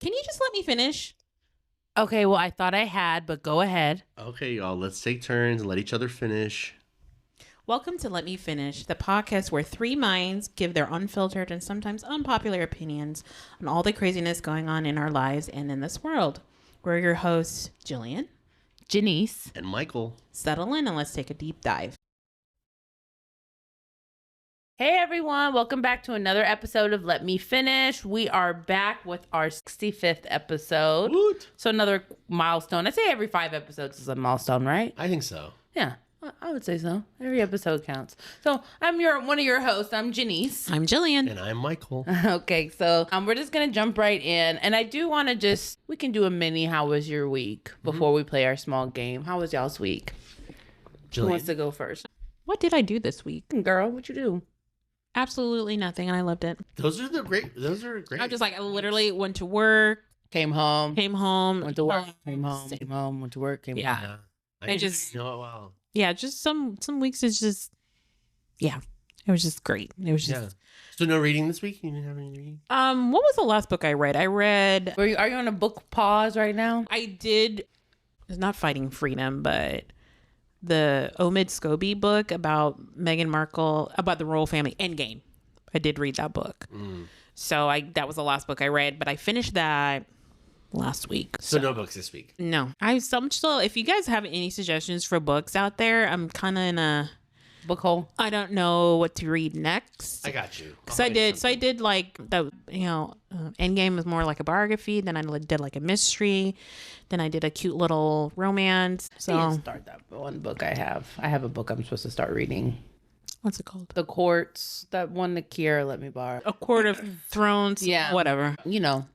Can you just let me finish? Okay, well, I thought I had, but go ahead. Okay, y'all, let's take turns and let each other finish. Welcome to Let Me Finish, the podcast where three minds give their unfiltered and sometimes unpopular opinions on all the craziness going on in our lives and in this world. We're your hosts, Jillian, Janice. And Michael. Settle in and let's take a deep dive. Hey, everyone. Welcome back to another episode of Let Me Finish. We are back with our 65th episode. Woot. So another milestone. I say every 5 episodes is a milestone, right? I think so. Yeah, I would say so. Every episode counts. So I'm one of your hosts. I'm Janice. I'm Jillian. And I'm Michael. Okay, so we're just going to jump right in. And I do want to we can do a mini how was your week before we play our small game. How was y'all's week? Who wants to go first? What did I do this week? Girl, what you do? Absolutely nothing, and I loved it. Those are great. I just I literally went to work, Came home. went to work, came home, went to work, came home. Yeah. I just know it well. Yeah, just some weeks is just, yeah, it was just great. It was just, So no reading this week? You didn't have any reading? what was the last book I read? Are you on a book pause right now? I did, it's not Fighting Freedom, but the Omid Scobie book about Meghan Markle, about the royal family, Endgame. I did read that book. So that was the last book I read, but I finished that last week. So no books this week? No. I'm still, if you guys have any suggestions for books out there, I'm kind of in a Book hole. I don't know what to read next. I got you. So I did like the, Endgame was more like a biography. Then I did like a mystery. Then I did a cute little romance. I So didn't start that one book I have. I have a book I'm supposed to start reading. what's it called? The Courts, that one that Kiera let me borrow. A Court of Thrones. Yeah. Whatever. You know,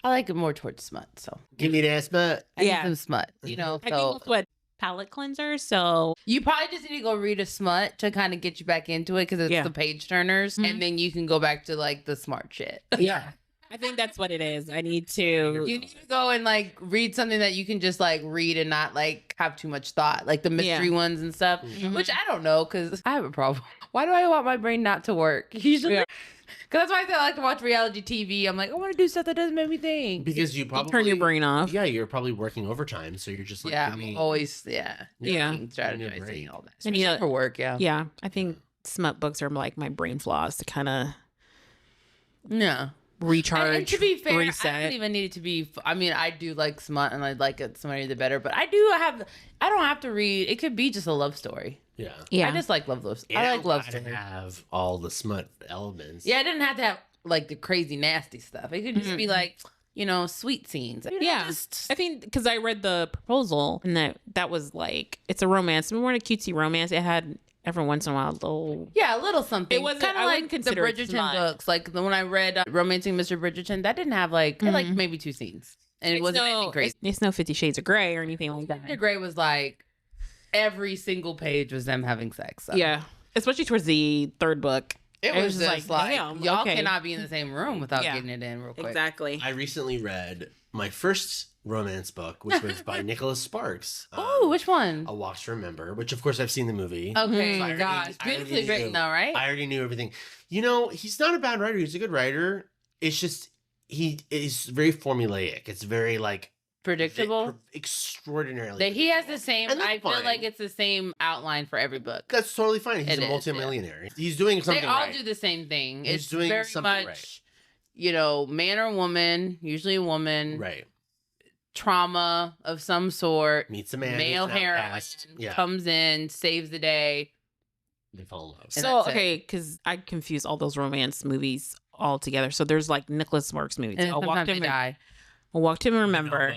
I like it more towards smut, so. Give me that smut. I need Yeah. some smut, I so. think that's what palette cleanser. So You probably just need to go read a smut to kind of get you back into it because it's the page turners, and then you can go back to like the smart shit. yeah, I think that's what it is. I need to. You need to go and like read something that you can just like read and not like have too much thought, like the mystery ones and stuff, which I don't know because I have a problem. Why do I want my brain not to work? Usually. Because that's why I like to watch reality TV. I'm like, I want to do stuff that doesn't make me think. Because you probably turn your brain off. Yeah, you're probably working overtime, so you're just like, Yeah, give me- I'm always, strategizing all that. And Especially for work, Yeah, I think smut books are like my brain flaws to kind of recharge. And to be fair, reset. I don't even need it to be. I mean, I do like smut, and I like it smarter the better. But I don't have to read. It could be just a love story. Yeah. I just like love. It I like love don't stories. have all the smut elements. Yeah, I didn't have to have like the crazy nasty stuff. It could just be like, sweet scenes. I think because I read the proposal and that was like, it's a romance. We weren't a cutesy romance. It had every once in a while a little something. It wasn't kind of I like wouldn't the consider it Bridgerton smut. books. Like the one I read, Romancing Mr. Bridgerton, that didn't have like it like maybe 2 scenes, and it wasn't anything crazy. It's no 50 Shades of Grey or anything like that. The Grey was like every single page was them having sex. So. Yeah, especially towards the third book. It was just like damn, y'all okay. cannot be in the same room without getting it in real quick. Exactly. I recently read my first romance book, which was by Nicholas Sparks. Oh, which one? A Walk to Remember, which of course I've seen the movie. Okay, So I gosh, already beautifully written knew- though, right? I already knew everything. He's not a bad writer. He's a good writer. It's just he is very formulaic. It's very like Predictable. Extraordinarily. That he has the same. And that's I feel fine. like it's the same outline for every book. That's totally fine. He's It a is, multimillionaire. He's doing something They all right. do the same thing. He's It's doing very something much, man or woman, usually a woman, Right. trauma of some sort. Meets a man. Male who's an heroine outcast. Yeah. comes in, saves the day. They fall in love. And So, that's it. okay, because I confuse all those romance movies all together. So there's like Nicholas Sparks movies. And I'll sometimes they die. Walk to Remember.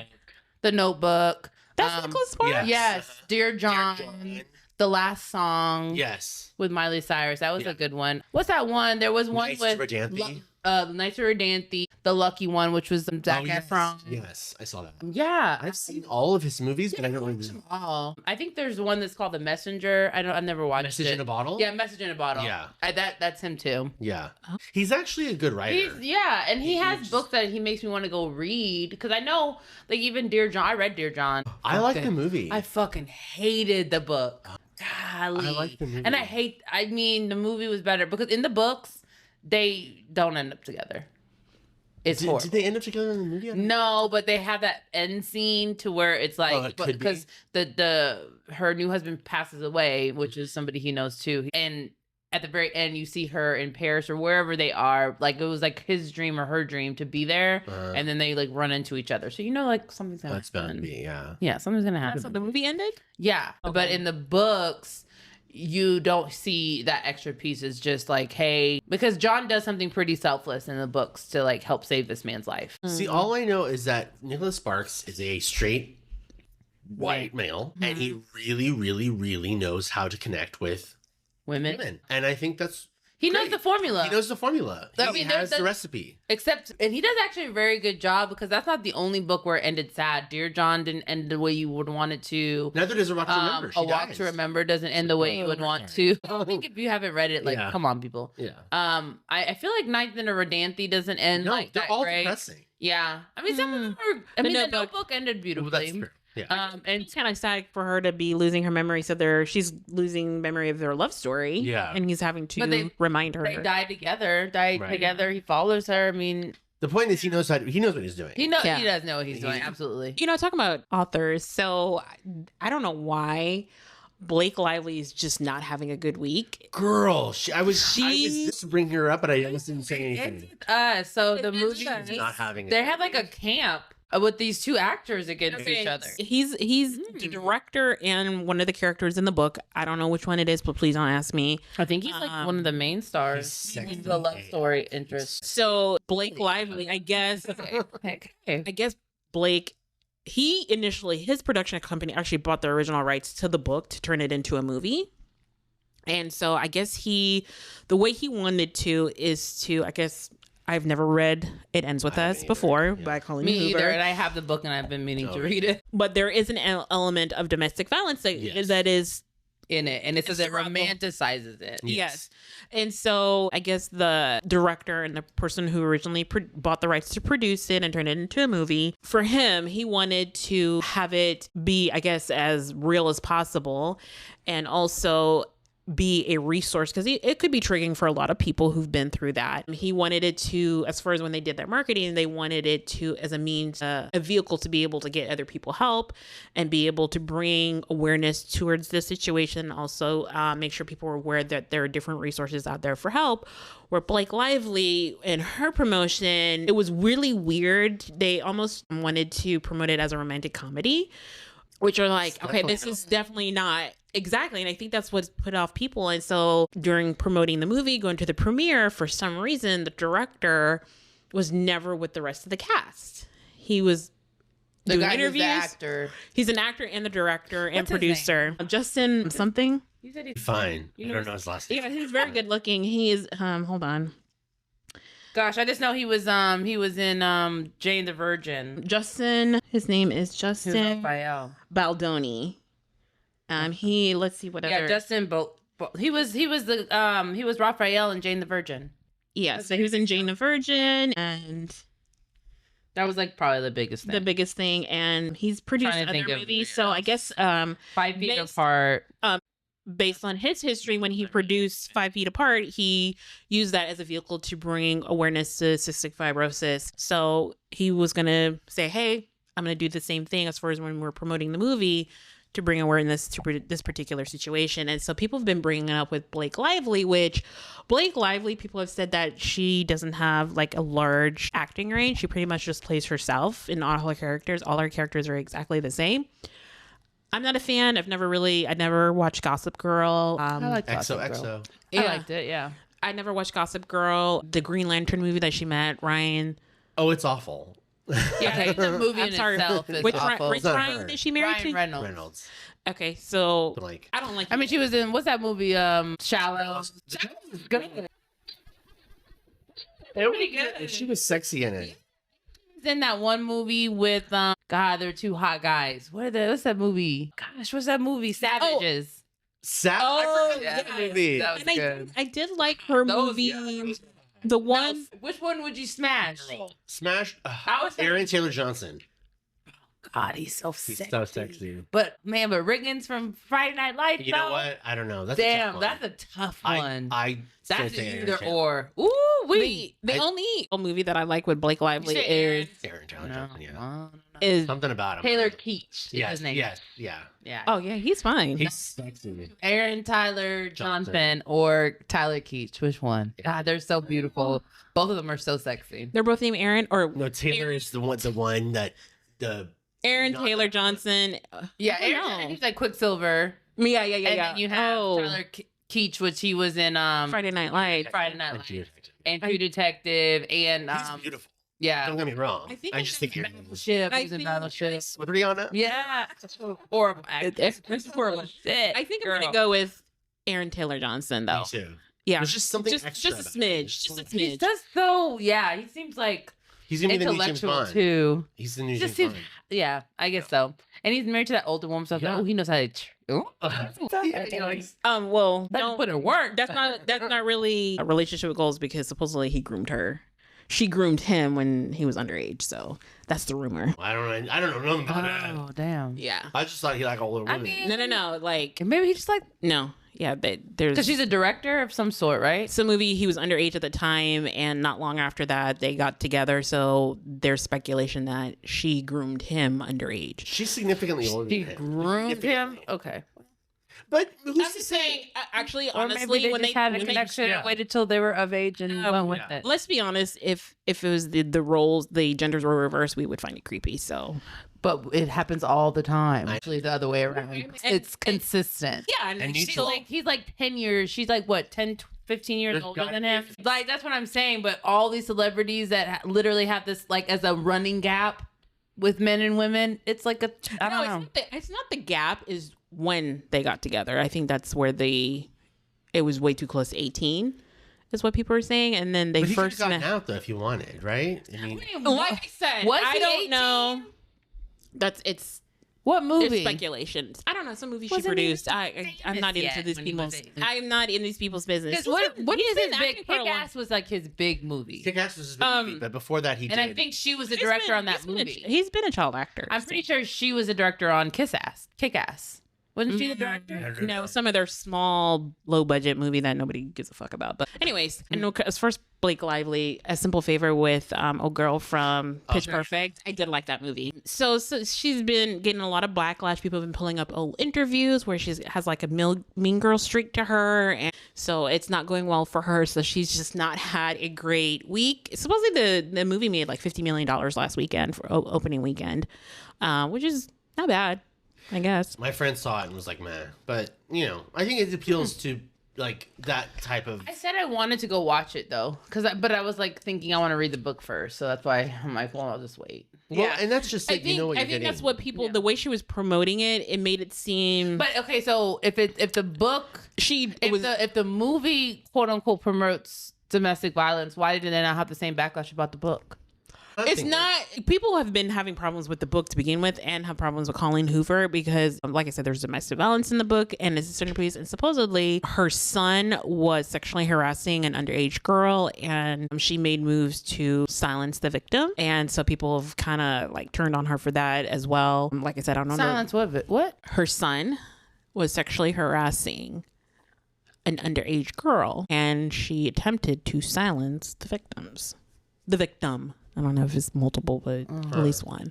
The Notebook. That's Nicholas Sparks? yeah. Yes. Dear John. The Last Song. Yes. With Miley Cyrus. That was a good one. What's that one? There was one Nice with Rodanthe. Nice Rodanthe, The Lucky One, which was Zac yes. Efron. Yes, I saw that. Yeah. I've seen all of his movies, but I don't remember. Oh, I think there's one that's called The Messenger. I've never watched Message it. in a Bottle? Yeah, Message in a Bottle. Yeah. That's him too. Yeah. He's actually a good writer. And he has books that he makes me want to go read because I know, like even Dear John. I read Dear John. I like the movie. I fucking hated the book. Golly. I like the movie. And I mean, the movie was better because in the books, they don't end up together. It's horrible. Did they end up together in the movie? No, but they have that end scene to where it's like because her new husband passes away, which is somebody he knows too, and at the very end you see her in Paris or wherever they are, like it was like his dream or her dream to be there, and then they like run into each other, so you know like something's gonna happen. That's bound to be, yeah, something's gonna happen. That's how the movie ended. Yeah, okay. But in the books you don't see that extra piece. It's just like, hey, because John does something pretty selfless in the books to like help save this man's life. See, all I know is that Nicholas Sparks is a straight white male, and he really, really, really knows how to connect with women. And I think that's he knows the formula. He knows the formula. He has the recipe. And he does actually a very good job, because that's not the only book where it ended sad. Dear John didn't end the way you would want it to. Neither does A Walk to Remember. A Walk to Remember doesn't end the way you would want to. I think if you haven't read it, like, come on, people. Yeah. I feel like Ninth and a Rodanthe doesn't end like they're that all great. Depressing. Yeah. I mean, some of them are. I mean, the Notebook ended beautifully. Well, that's true. Yeah. And it's kind of sad for her to be losing her memory. So she's losing memory of their love story. Yeah. And he's having to remind her. They die together. Together. He follows her. I mean, the point is he knows what he's doing. He does know what he's doing. Absolutely. You know, talking about authors. So I don't know why Blake Lively is just not having a good week. Girl, I was just bringing her up, but I almost didn't say anything. So the movie not having. They had like a camp with these two actors against each other. He's the director and one of the characters in the book. I don't know which one it is, but please don't ask me. I think he's like one of the main stars. He's the love story interest. So Blake Lively, I guess. I guess Blake. His production company actually bought the original rights to the book to turn it into a movie. And so I guess the way he wanted to is to, I guess, I've never read It Ends With Us before by Colleen Hoover. Me either, and I have the book and I've been meaning to read it. But there is an element of domestic violence that is in it, and it says it romanticizes it. Yes. And so I guess the director and the person who originally bought the rights to produce it and turn it into a movie, for him, he wanted to have it be, I guess, as real as possible, and also be a resource, because it could be triggering for a lot of people who've been through that. He wanted it to, as far as when they did their marketing, they wanted it to, as a means, a vehicle to be able to get other people help and be able to bring awareness towards the situation. Also make sure people are aware that there are different resources out there for help. Where Blake Lively, in her promotion, it was really weird. They almost wanted to promote it as a romantic comedy, which are like, okay, this is definitely not. Exactly. And I think that's what's put off people. And so during promoting the movie, going to the premiere, for some reason, the director was never with the rest of the cast. He was doing interviews. The actor. He's an actor and the director and producer. Justin something. You said he's fine. I don't know his last name. Yeah, he's very good looking. He is, hold on. Gosh, I just know he was in Jane the Virgin. Justin, his name is Justin Baldoni. Let's see what other. Yeah, Justin. He was Raphael in Jane the Virgin. Yeah, so he was in Jane the Virgin, and that was like probably the biggest thing. And he's produced other movies. So I guess 5 Feet Apart. Based on his history, when he produced 5 Feet Apart, he used that as a vehicle to bring awareness to cystic fibrosis. So he was gonna say, "Hey, I'm gonna do the same thing as far as when we're promoting the movie." To bring awareness to this particular situation. And so people have been bringing it up with Blake Lively, which Blake Lively, people have said that she doesn't have like a large acting range. She pretty much just plays herself in all her characters. All her characters are exactly the same. I'm not a fan. I never watched Gossip Girl. I like Gossip Girl. Yeah. I liked it, yeah. I never watched Gossip Girl. The Green Lantern movie that she met, Ryan. Oh, it's awful. Yeah, the movie itself is awful. Which Ryan is she married to? Reynolds. Okay, so like, I don't like. I mean, she was in what's that movie? Shallow. Good. Pretty good. She was sexy in it. She's in that one movie with God, they're two hot guys. What's that movie? Gosh, what's that movie? Savages. That movie. That was good. I did like her movie. Yeah. The one. Which one would you smash? Smash. Aaron Taylor Johnson. God, he's so sexy. He's so sexy. But Riggins from Friday Night Lights. You know what? I don't know. That's Damn, a tough one. that's a tough one. I that's say either Aaron or. Ooh, the only movie that I like with Blake Lively is Aaron Taylor. No. is something about him. Taylor Keach. Yes, his name. yes, yeah. Oh yeah, he's fine. He's sexy. Aaron Tyler Johnson or Tyler Keach. Which one? God, they're so beautiful. Both of them are so sexy. They're both named Aaron, or No, Taylor is the one that the Aaron Taylor Johnson. Yeah, Aaron. He's like Quicksilver. Yeah. And then you have Tyler Keach, which he was in Friday Night Lights. And True Detective, and he's beautiful. Yeah. Don't get me wrong. I just think Battleship. He's in Battleship. With Rihanna. Yeah. Horrible actress. Horrible shit. I think I'm gonna go with Aaron Taylor Johnson though. Me too. Yeah, there's just something extra. Just a smidge. Just a smidge. He does so. Yeah, he seems like he's gonna be the new James intellectual Bond too. He's the new Just James seems, Bond. yeah, I guess so. And he's married to that older woman, so I was like, oh, he knows how to. Well, don't put in work. That's not really a relationship with goals because supposedly he groomed her. She groomed him when he was underage, so that's the rumor. I don't know nothing about that. Oh damn. Yeah. I just thought he liked older women. No. Like maybe he just like no. Yeah, but there's because she's a director of some sort, right? Some movie he was underage at the time, and not long after that they got together. So there's speculation that she groomed him underage. She's significantly older. She than him. groomed him. Okay. But I'm just saying, actually, Or honestly, maybe when just they had a connection and waited till they were of age and went with it. Let's be honest, if it was the roles, the genders were reversed, we would find it creepy. So, but it happens all the time. Actually, the other way around. It's consistent. Yeah, and she's like he's like 10 years. She's like what 10, 15 years older than him. Like that's what I'm saying. But all these celebrities that literally have this like as a running gap with men and women, it's like I don't know. It's not the gap. Is when they got together. I think that's where it was way too close to 18 is what people are saying. And then they but first got out though if you wanted, right? I mean, like I said, I don't know. It's what movie? It's speculation. I don't know. Some movie she produced. I'm not into these people's. I'm not in these people's business. What is his big? Kick-Ass was like his big movie. Kick-Ass was his big movie, but before that he did. And I think she was the director on that movie. He's been a child actor. I'm pretty sure she was a director on Kick-Ass. Wasn't she the director? No, some of their small, low-budget movie that nobody gives a fuck about. But anyways, and as far as Blake Lively, A Simple Favor with a girl from Pitch Perfect, I did like that movie. So she's been getting a lot of backlash. People have been pulling up old interviews where she has like a mean girl streak to her, and so it's not going well for her. So she's just not had a great week. Supposedly the movie made like $50 million last weekend for opening weekend, which is not bad. I guess my friend saw it and was like, "Meh," but I think it appeals to like that type of. I said I wanted to go watch it though, but I was like thinking I want to read the book first, so that's why I'm like, well, I'll just wait. Well, and that's just I think that's what people. The way she was promoting it made it seem. But okay, so if the book if the movie quote unquote promotes domestic violence, why did they not have the same backlash about the book? It's not. People have been having problems with the book to begin with, and have problems with Colleen Hoover because, like I said, there's domestic violence in the book, and it's a centerpiece. And supposedly, her son was sexually harassing an underage girl, and she made moves to silence the victim. And so people have kind of like turned on her for that as well. Like I said, I don't know. Silence what? Her son was sexually harassing an underage girl, and she attempted to silence the victims. The victim. I don't know if it's multiple, but at least one.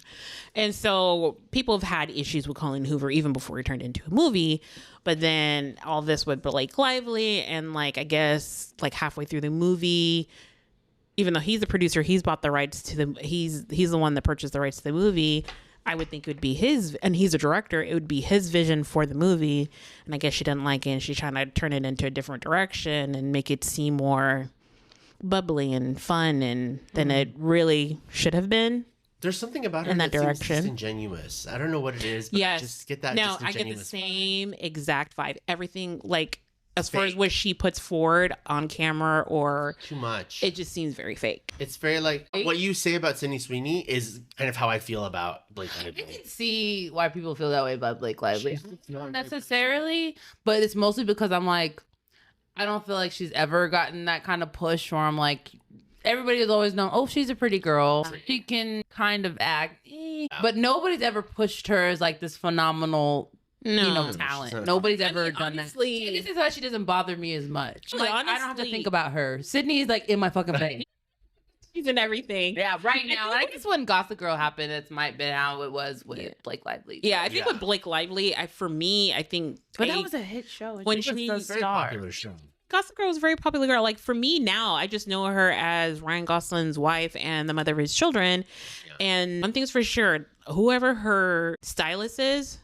And so people have had issues with Colleen Hoover even before it turned into a movie. But then all this with Blake Lively, and like I guess like halfway through the movie, even though he's the producer, he's bought the rights to he's the one that purchased the rights to the movie. I would think it would be his, and he's a director, it would be his vision for the movie. And I guess she didn't like it, and she's trying to turn it into a different direction and make it seem more bubbly and fun and than it really should have been. There's something about her in that direction. Disingenuous. I don't know what it is. But yes, just get that. No, I get the same exact vibe. Everything like as far as what she puts forward on camera or too much. It just seems very fake. It's very like what you say about Sydney Sweeney is kind of how I feel about Blake Lively. I can see why people feel that way about Blake Lively. Not necessarily, but it's mostly because I'm like, I don't feel like she's ever gotten that kind of push where I'm like, everybody has always known, oh, she's a pretty girl. She can kind of act. Maybe. But nobody's ever pushed her as like this phenomenal, talent. Nobody's ever done honestly, that. This is why she doesn't bother me as much. Like, honestly, I don't have to think about her. Sydney's like in my fucking face. She's in everything. Yeah, right now. I guess when Gossip Girl happened, it might have been how it was with Blake Lively. Yeah, I think with Blake Lively, I think. But that was a hit show. When she was a very popular show. Gossip Girl was a very popular girl. Like for me now, I just know her as Ryan Gosling's wife and the mother of his children. Yeah. And one thing's for sure, whoever her stylist is,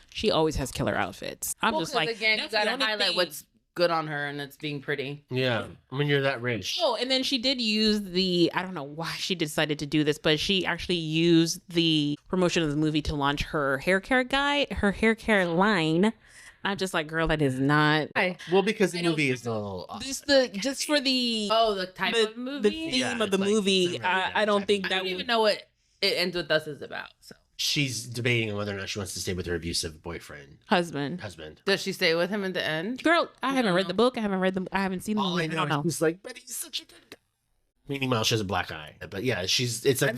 she always has killer outfits. I'm just like, again, you gotta highlight what's good on her, and it's being pretty. Yeah, when you're that rich. Oh, and then she did use I don't know why she decided to do this, but she actually used the promotion of the movie to launch her hair care hair care line. I'm just like, girl, that is not. Well, because the movie is a little just for the type of movie, the theme of the movie. I don't think that. I don't even know what It Ends With Us is about. So she's debating on whether or not she wants to stay with her abusive husband. Does she stay with him at the end? Girl, I haven't read the book. I haven't seen the movie. I know. He's like, but he's such a good guy. Meanwhile, she has a black eye. But yeah, it's like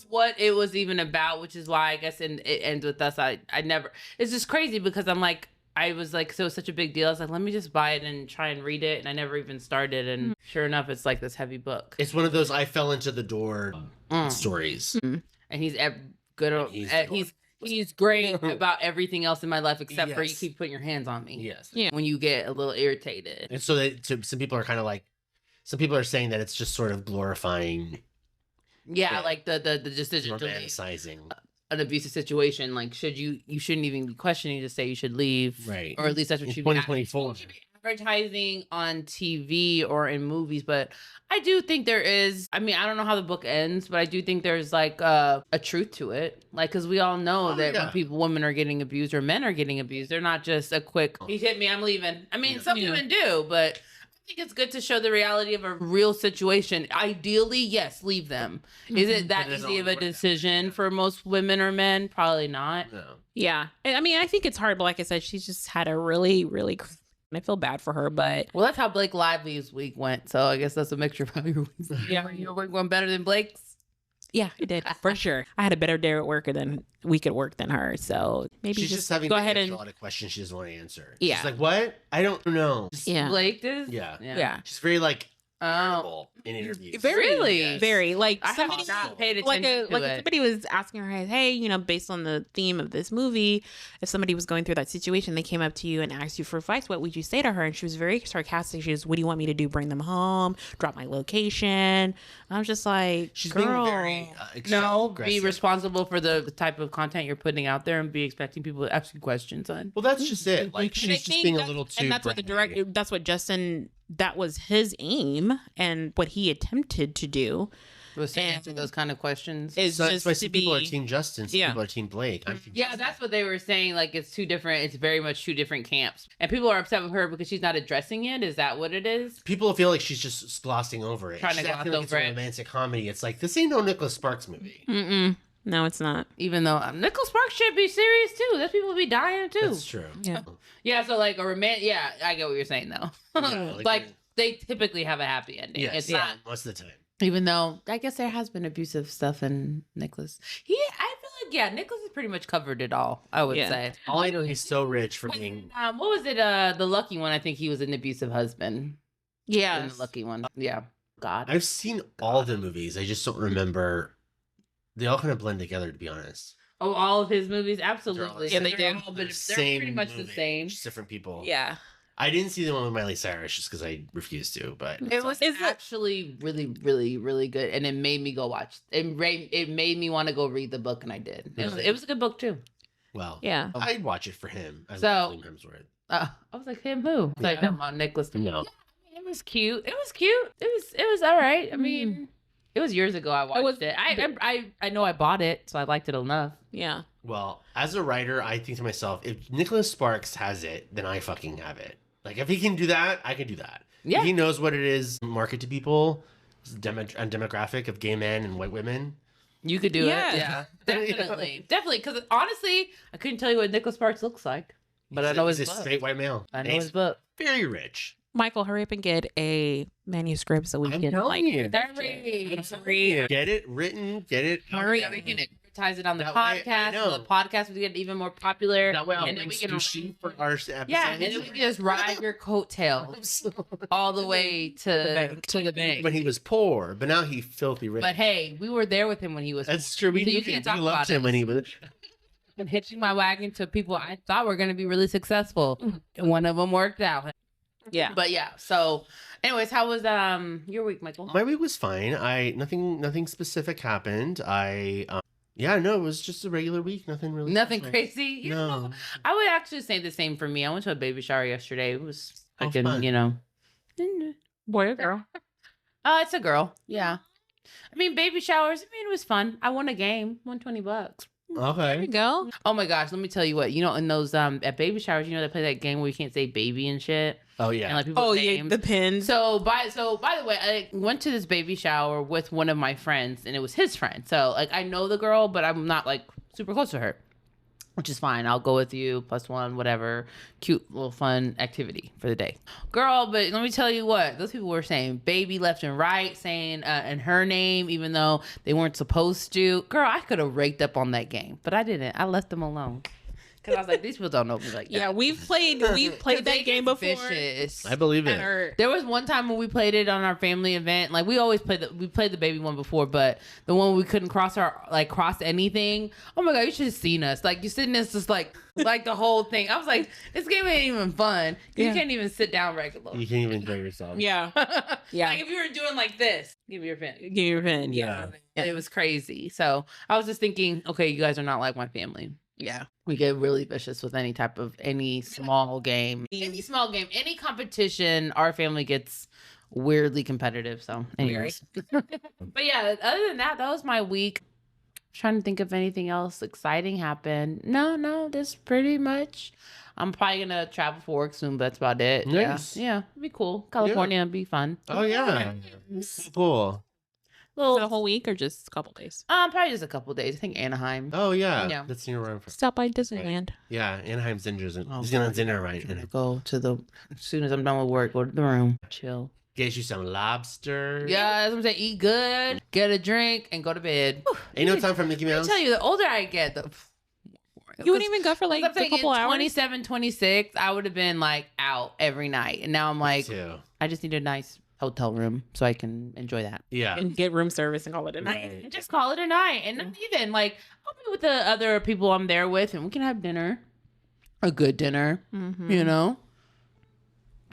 what it was even about, which is why I guess It Ends With Us. I never. It's just crazy because I'm like. I was like, so it's such a big deal. I was like, let me just buy it and try and read it. And I never even started. And sure enough, it's like this heavy book. It's one of those I fell into the door stories. And he's good. He's great about everything else in my life except for you keep putting your hands on me. Yes. Yeah. When you get a little irritated. And so some people are kind of like, some people are saying that it's just sort of glorifying. Yeah, like the decision to romanticizing an abusive situation. Like, you shouldn't even be questioning to say you should leave, right? Or at least that's what you 2024 should be advertising on TV or in movies. But I do think there is. I mean, I don't know how the book ends, but I do think there's like a truth to it. Like, because we all know that when women are getting abused or men are getting abused, they're not just a quick "he hit me, I'm leaving." I mean, some women do, but I think it's good to show the reality of a real situation. Ideally, yes, leave them. Is it that easy of a decision for most women or men? Probably not. No. Yeah. I mean, I think it's hard, but like I said, she's just had a really, really, I feel bad for her, but. Well, that's how Blake Lively's week went. So I guess that's a mixture of how your week's. Yeah. Your week went better than Blake's? Yeah, it did for sure. I had a better day at work week at work than her, so maybe she's just having go ahead and a lot of questions she doesn't want to answer. Yeah, she's like, "What? I don't know." Blake did. Yeah. She's very like in interviews. Very like I somebody have not paid attention to it. Somebody was asking her, hey, based on the theme of this movie, if somebody was going through that situation, they came up to you and asked you for advice, what would you say to her? And she was very sarcastic. She was, what do you want me to do? Bring them home? Drop my location? I was just like, she's girl, being very be responsible for the type of content you're putting out there and be expecting people to ask you questions on. Well, that's just it. Like, she's just being a little too. And that's what that's what Justin. That was his aim and what he attempted to do. Was to answer those kind of questions. Is so just some people are Team Justin, some people are Team Blake. I'm Team Justin. That's what they were saying. Like, it's two different. It's very much two different camps, and people are upset with her because she's not addressing it. Is that what it is? People feel like she's just glossing over it. Trying to gloss over it's a romantic comedy. It's like, this ain't no Nicholas Sparks movie. No, it's not. Even though Nicholas Sparks should be serious too. Those people would be dying too. That's true. Yeah. Yeah. So like a romantic. Yeah, I get what you're saying though. Yeah, like they typically have a happy ending. Yes, it's not most of the time. Even though I guess there has been abusive stuff in Nicholas. I feel like Nicholas has pretty much covered it all. I would say. All I know, he's so rich for being. What was it? The Lucky One. I think he was an abusive husband. Yeah, the Lucky One. Yeah. God. I've seen all the movies. I just don't remember. They all kind of blend together, to be honest. Oh, all of his movies, absolutely. Yeah, they do. They're pretty much the same. Just different people. Yeah. I didn't see the one with Miley Cyrus just because I refused to, but it's actually really, really, really good, and it made me go watch. It made me want to go read the book, and I did. It was a good book too. Well, yeah, I'd watch it for him. I was like, him who? Like, no, Nicholas. No, yeah, it was cute. It was all right. I mean, it was years ago. I watched it. I know I bought it, so I liked it enough. Yeah. Well, as a writer, I think to myself, if Nicholas Sparks has it, then I fucking have it. Like, if he can do that, I can do that. Yeah. If he knows what it is, market to people, a demographic of gay men and white women. You could do it. Yeah, definitely. Definitely. Because honestly, I couldn't tell you what Nicholas Sparks looks like. But I know his book. He's a straight white male. I know his book. Very rich. Michael, hurry up and get a manuscript so we can Get it written. Get it. Hurry. advertise it on the That way, podcast. I know. So the podcast would get even more popular. That way I'll and then bring we can sushi for our episode. yeah, and then we can just ride your coattails all the way to the bank. When he was poor, but now he's filthy rich. But hey, we were there with him when he was. That's true. We So you did. can't We talk loved about him it. when he was. And hitching my wagon to people I thought were going to be really successful. And one of them worked out. Yeah. But yeah, so anyways, how was your week, Michael? My week was fine. Nothing specific happened. Yeah, no, it was just a regular week. Nothing really. Nothing special. crazy? You know, No. I would actually say the same for me. I went to a baby shower yesterday. It was Oh, fucking, fun. you know. Boy or girl? It's a girl. Yeah. I mean, baby showers, it was fun. I won a game, won $20. There Okay. you go. Oh my gosh, let me tell you what. You know, in those at baby showers, they play that game where you can't say baby and shit. Oh And yeah. like people's Oh, yeah, names. the pins. So by the way, I went to this baby shower with one of my friends, and it was his friend. So like I know the girl, but I'm not like super close to her, which is fine. I'll go with you, +1, whatever. Cute little fun activity for the day, girl. But let me tell you what, those people were saying baby left and right, saying and her name, even though they weren't supposed to. Girl, I could have raked up on that game, but I didn't. I left them alone. Cause I was like, these people don't know me like that. Yeah, we've played that game before. Vicious. I believe At it. our- There was one time when we played it on our family event. Like we always played we played the baby one before, but the one we couldn't cross anything. Oh my god, you should have seen us. Like you sitting there just like the whole thing. I was like, this game ain't even fun. You Yeah. can't even sit down regular. You can't even enjoy yourself. Yeah. Yeah. Like if you were doing like this, give me your pen. Give me your pin. Yeah. It was crazy. So I was just thinking, okay, you guys are not like my family. Yeah. We get really vicious with any small game. Any small game, any competition, our family gets weirdly competitive. So, anyways. But yeah, other than that, that was my week. Trying to think if anything else exciting happened. No, that's pretty much. I'm probably gonna travel for work soon, but that's about it. Nice. Yeah, it'd be cool. California would be fun. Oh yeah. Cool. For the Little, whole week or just a couple days? probably just a couple days. I think Anaheim. Oh yeah. Yeah. That's near where I'm from. Stop by Disneyland. Yeah, Anaheim's Zinger's. Oh, He's gonna Zinger right. Gonna go to the as soon as I'm done with work, go to the room, chill. Get you some lobster. Yeah, that's what I'm saying. Eat good, get a drink, and go to bed. Whew. Ain't no time for Mickey Let Mouse. me tell you, the older I get, the You wouldn't even go for like I'm a saying couple in hours? 27, 26, I would have been like out every night, and now I'm like, Too. I just need a nice hotel room so I can enjoy that. Yeah. And get room service and call it a night. Right. And just call it a night, and not even like I'll be with the other people I'm there with, and we can have dinner, a good dinner, Mm-hmm. you know.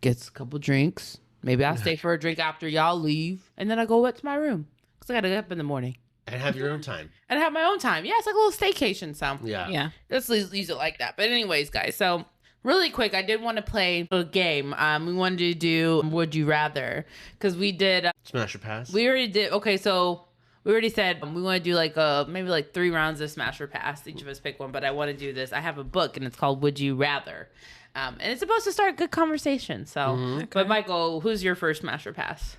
Gets a couple drinks. Maybe I'll stay for a drink after y'all leave, and then I go up to my room because I gotta get up in the morning And have your own time. and have my own time. Yeah, it's like a little staycation. So Yeah. Yeah. let's use it like that. But anyways, guys, so really quick, I did want to play a game. We wanted to do Would You Rather because we did. Smash or pass. We already did. Okay, so we already said we want to do like maybe like 3 rounds of Smash or Pass. Each of us pick one, but I want to do this. I have a book and it's called Would You Rather. And it's supposed to start good conversation. So, but Michael, who's your first Smash or Pass?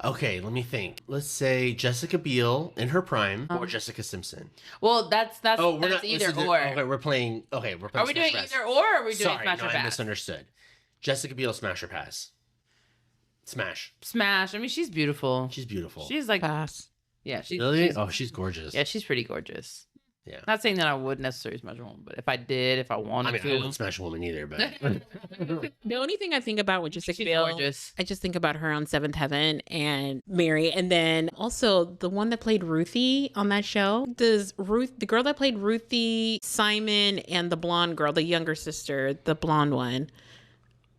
Okay, let me think. Let's say Jessica Biel in her prime or Jessica Simpson. Well, that's Oh, we're that's not either this is- or. Okay, we're playing. Okay, we're playing. Are we Smash doing Pass. either or? Or are we doing Sorry, Smash no, or I Pass? misunderstood. Jessica Biel, Smash or pass? Smash. Smash. I mean, she's beautiful. She's beautiful. She's like, Pass. yeah, really. Oh, she's gorgeous. Yeah, she's pretty gorgeous. Yeah. Not saying that I would necessarily smash a woman, but if I did, if I wanted I mean, I to, wouldn't smash a woman either, but The only thing I think about with Jessica she's Biel, gorgeous. I just think about her on Seventh Heaven and Mary, and then also the one that played Ruthie on that show. Does the girl that played Ruthie, Simon, and the blonde girl, the younger sister, the blonde one?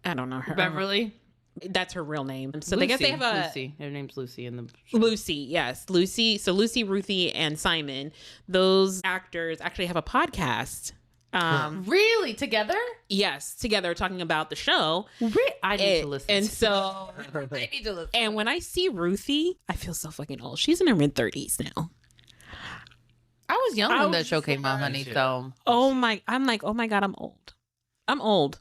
I don't know her. Beverly. That's her real name. So I guess they have a Lucy. Her name's Lucy in the Lucy, yes. Lucy. So Lucy, Ruthie, and Simon, those actors actually have a podcast. Really together. Yes, together talking about the show. I need to listen. And to so, I need to listen. and when I see Ruthie, I feel so fucking old. She's in her mid-30s now. I was young I when was that show came out, honey. too. So I'm like, oh my God, I'm old. I'm old.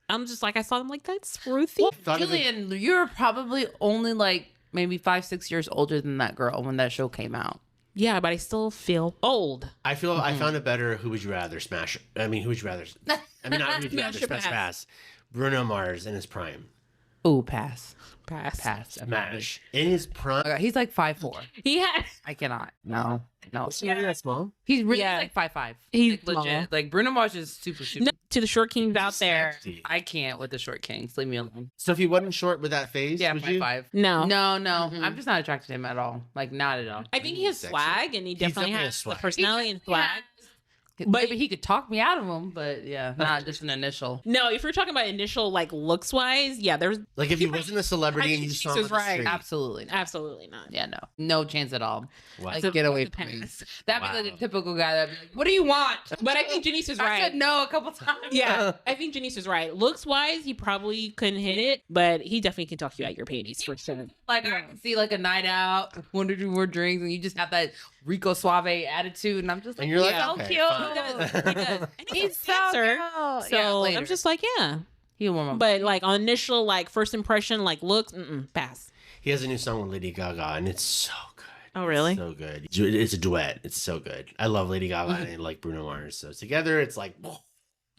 I'm just like, I saw them like, that's Ruthie. thought of it- Julian, you're probably only like maybe 5-6 years older than that girl when that show came out. Yeah, but I still feel old. I feel I found a better Who Would You Rather smash. I mean, Who Would You Rather? I mean, not Who Would You Rather Smash or smash pass? pass. Bruno Mars in his prime. Ooh, pass. Smash. In his prime. Okay, he's like 5'4". He had. I cannot. No. Is he really that small? He's really Yeah. like 5'5". He's like, legit. Like Bruno Mars is super. No, to the short kings out there. Sexy. I can't with the short kings. Leave me alone. So if he wasn't short with that face, Yeah, would you? 5'5". No. No. Mhm. I'm just not attracted to him at all. Like not at all. I think he has Sexy. swag, and he definitely definitely has has swag. the personality and swag. But maybe he could talk me out of him, but yeah, not just an initial. No, if you're talking about initial like looks wise, yeah, there's Like if he wasn't a celebrity I and think you saw him Jesus on the right. street. Absolutely not. absolutely not. Yeah, no chance at all. Wow. Like, So get away it's a from me. pass. That'd be like a typical guy that'd be like, "What do you want?" But I think Janice is I right. said no a couple times. Yeah, I think Janice is right. Looks wise, he probably couldn't hit it, but he definitely can talk you out your panties for sure. Like I can see like a night out, 1 or 2 more drinks, and you just have that Rico Suave attitude, and I'm just like, And you're like, Yeah. so okay, cute. fine. He does. He does. And he's so a dancer. cute. So Yeah, later. I'm just like, yeah. He'll warm up. But like on initial, like first impression, like looks, pass. He has a new song with Lady Gaga, and it's so good. Oh, really? So good. It's a duet. It's so good. I love Lady Gaga and I like Bruno Mars. So together, it's like,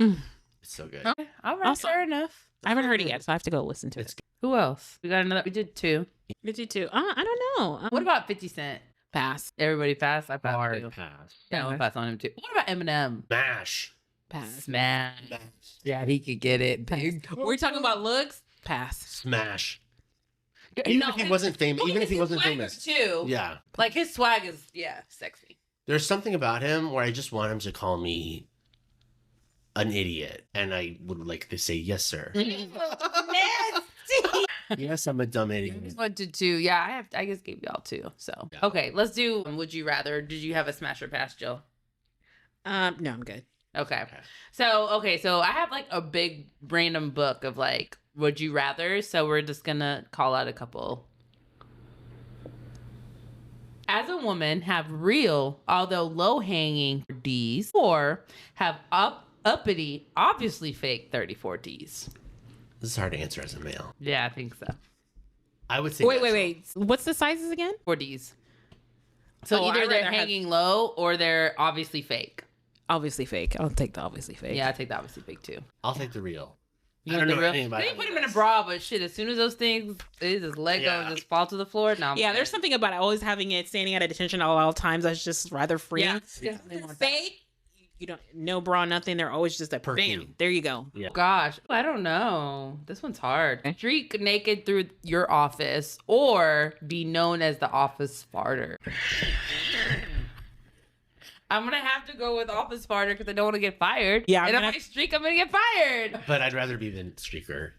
Mm. it's so good. Okay. All right, Awesome. fair enough. I haven't heard it yet, so I have to go listen to It's it. Who else? We got another. We did 2. Did you too? I don't know. What about 50 Cent? pass? Everybody passed. I passed Hard too. pass. Yeah, I'll pass on him too. What about Eminem? Mash. Pass. Smash. Yeah, he could get it. Big. We're talking about looks. Pass. Smash. Even if he wasn't famous. Even if he wasn't famous. too. Yeah. Like his swag is sexy. There's something about him where I just want him to call me an idiot. And I would like to say, yes, sir. Nasty. Yes, I'm a dumb I idiot. just went to 2. Yeah, I just gave y'all 2. So Yeah. okay, let's do. Would you rather? Did you have a smash or pass, Jill? No, I'm good. Okay. So I have like a big random book of like would you rather. So we're just gonna call out a couple. As a woman, have real, although low hanging D's, or have uppity, obviously fake 34 D's. This is hard to answer as a male. Yeah, I think so. I would say Wait. What's the sizes again? 4 D's. So Oh, either I'd they're rather have- hanging low or they're obviously fake. Obviously fake. I'll take the obviously fake. Yeah, I take the obviously fake too. I'll take the real. You I don't want know the anything about They it. put them in a bra, but shit, as soon as those things, they just let go Yeah. and just fall to the floor. No, Yeah, there's something about always having it standing at attention at all times that's just rather freeing. Yeah. Fake, you don't no bra, nothing. They're always just a Perky. bam. There you go. Yeah. Gosh, I don't know. This one's hard. Streak naked through your office or be known as the office farter. I'm gonna have to go with office farter because I don't want to get fired. Yeah, I'm and if gonna- I streak, I'm gonna get fired. But I'd rather be the streaker.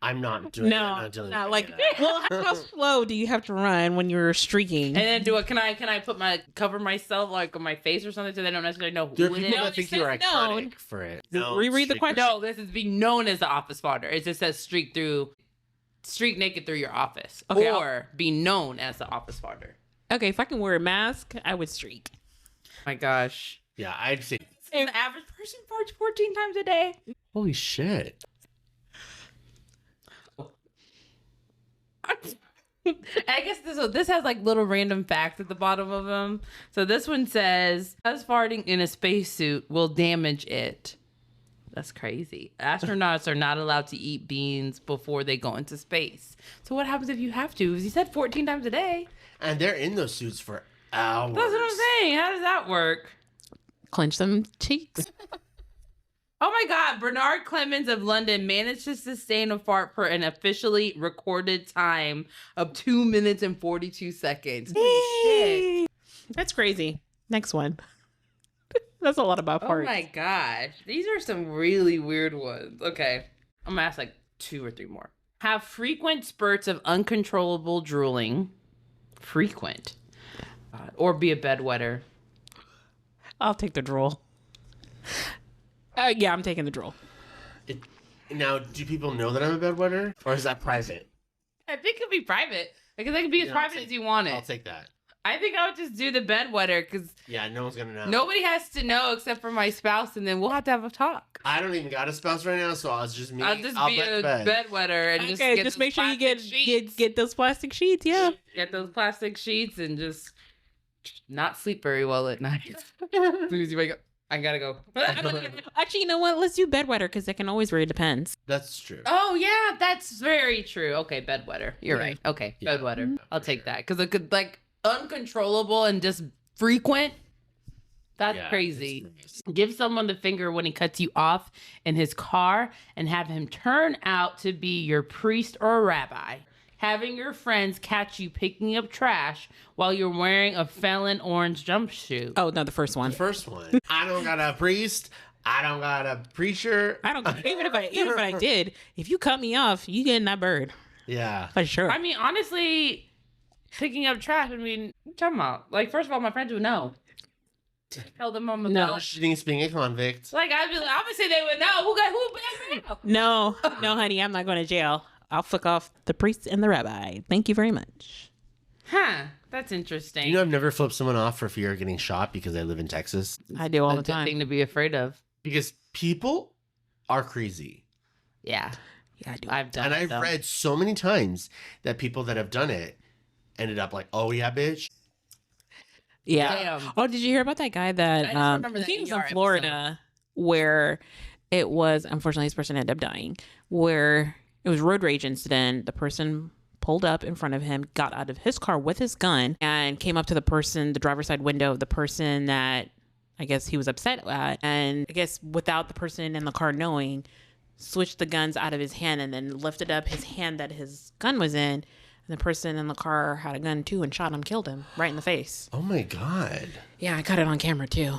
I'm not doing No, I'm not dealing not with like. any of that. Well, how slow do you have to run when you're streaking? And then do it. Can I put cover myself like on my face or something so they don't necessarily know There are who it people is? that think it you're says iconic known. for it. Reread the streaker. question. No, this is be known as the office farter. It just says streak naked through your office, Okay, or be known as the office farter. Okay, if I can wear a mask, I would streak. My gosh, Yeah, I'd say. an average person farts 14 times a day. Holy shit. I guess this has like little random facts at the bottom of them. So this one says, "Us farting in a spacesuit will damage it." That's crazy. Astronauts are not allowed to eat beans before they go into space. So what happens if you have to? Because he said 14 times a day. And they're in those suits for hours. That's what I'm saying. How does that work? Clench them cheeks. Oh my God, Bernard Clemens of London managed to sustain a fart for an officially recorded time of 2 minutes and 42 seconds. Holy shit. That's crazy. Next one. That's a lot about Oh parts. my gosh. These are some really weird ones. Okay. I'm gonna ask like 2 or 3 more. Have frequent spurts of uncontrollable drooling. Frequent. Or be a bedwetter. I'll take the drool. Yeah, I'm taking the drool. Now, do people know that I'm a bedwetter? Or is that private? I think it'd be private. Because it can be as Yeah, private as you want I'll it. take that. I think I would just do the bedwetter because Yeah, no one's gonna know. nobody has to know except for my spouse, and then we'll have to have a talk. I don't even got a spouse right now, so it's just me. I'll just be bet a bed. bedwetter and Okay, just just get make sure you plastic sheets. get those plastic sheets. Yeah. Get those plastic sheets and just not sleep very well at night. As soon as you wake up. I gotta go. Actually, you know what? Let's do bedwetter because it can always wear. It depends. That's true. Oh yeah, that's very true. Okay, bedwetter. You're right. Okay, Yeah. bedwetter. I'll take that because it could like uncontrollable and just frequent. That's Yeah, crazy. it's- Give someone the finger when he cuts you off in his car and have him turn out to be your priest or rabbi. Having your friends catch you picking up trash while you're wearing a felon orange jumpsuit. Oh no, the first one. The first one. I don't got a priest. I don't got a preacher. I don't. Even if I did, if you cut me off, you getting that bird Yeah. for sure. I mean, honestly, picking up trash, I mean, what you talking about? Like, first of all, my friends would know. Tell them I'm a No. no. She thinks being a convict. Like, I'd be like, obviously they would know. Who banned me? No, honey, I'm not going to jail. I'll fuck off the priest and the rabbi. Thank you very much. Huh. That's interesting. You know, I've never flipped someone off for fear of getting shot because I live in Texas. I do all a the good time. thing to be afraid of. Because people are crazy. Yeah. Yeah, I do. I've done And it, I've though. read so many times that people that have done it ended up like, oh yeah, bitch. Yeah. Damn. Oh, did you hear about that guy that I just remember I that think it was ER in Florida where it was, unfortunately, this person ended up dying, where it was road rage incident. The person pulled up in front of him, got out of his car with his gun, and came up to the person, the driver's side window of the person that I guess he was upset at, and I guess without the person in the car knowing, switched the guns out of his hand and then lifted up his hand that his gun was in. And the person in the car had a gun too and shot him, killed him right in the face. Oh my God. Yeah, I caught it on camera too.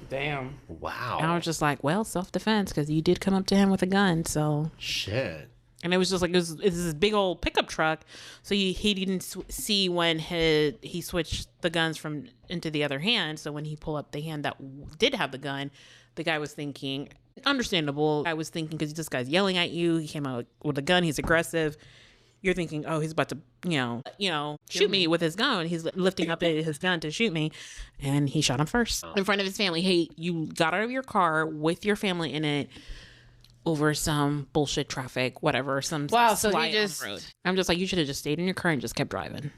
Damn. Wow. And I was just like, well, self-defense, because you did come up to him with a gun, so. Shit. And it was just like, it was this big old pickup truck, so he didn't see when he switched the guns from into the other hand. So when he pulled up the hand that did have the gun, the guy was thinking, understandable. I was thinking, because this guy's yelling at you, he came out with a gun, he's aggressive. You're thinking, oh, he's about to, shoot me with his gun. He's lifting up his gun to shoot me. And he shot him first in front of his family. Hey, you got out of your car with your family in it over some bullshit traffic, whatever. Some Wow, so he slight on the just- road. I'm just like, you should have just stayed in your car and just kept driving.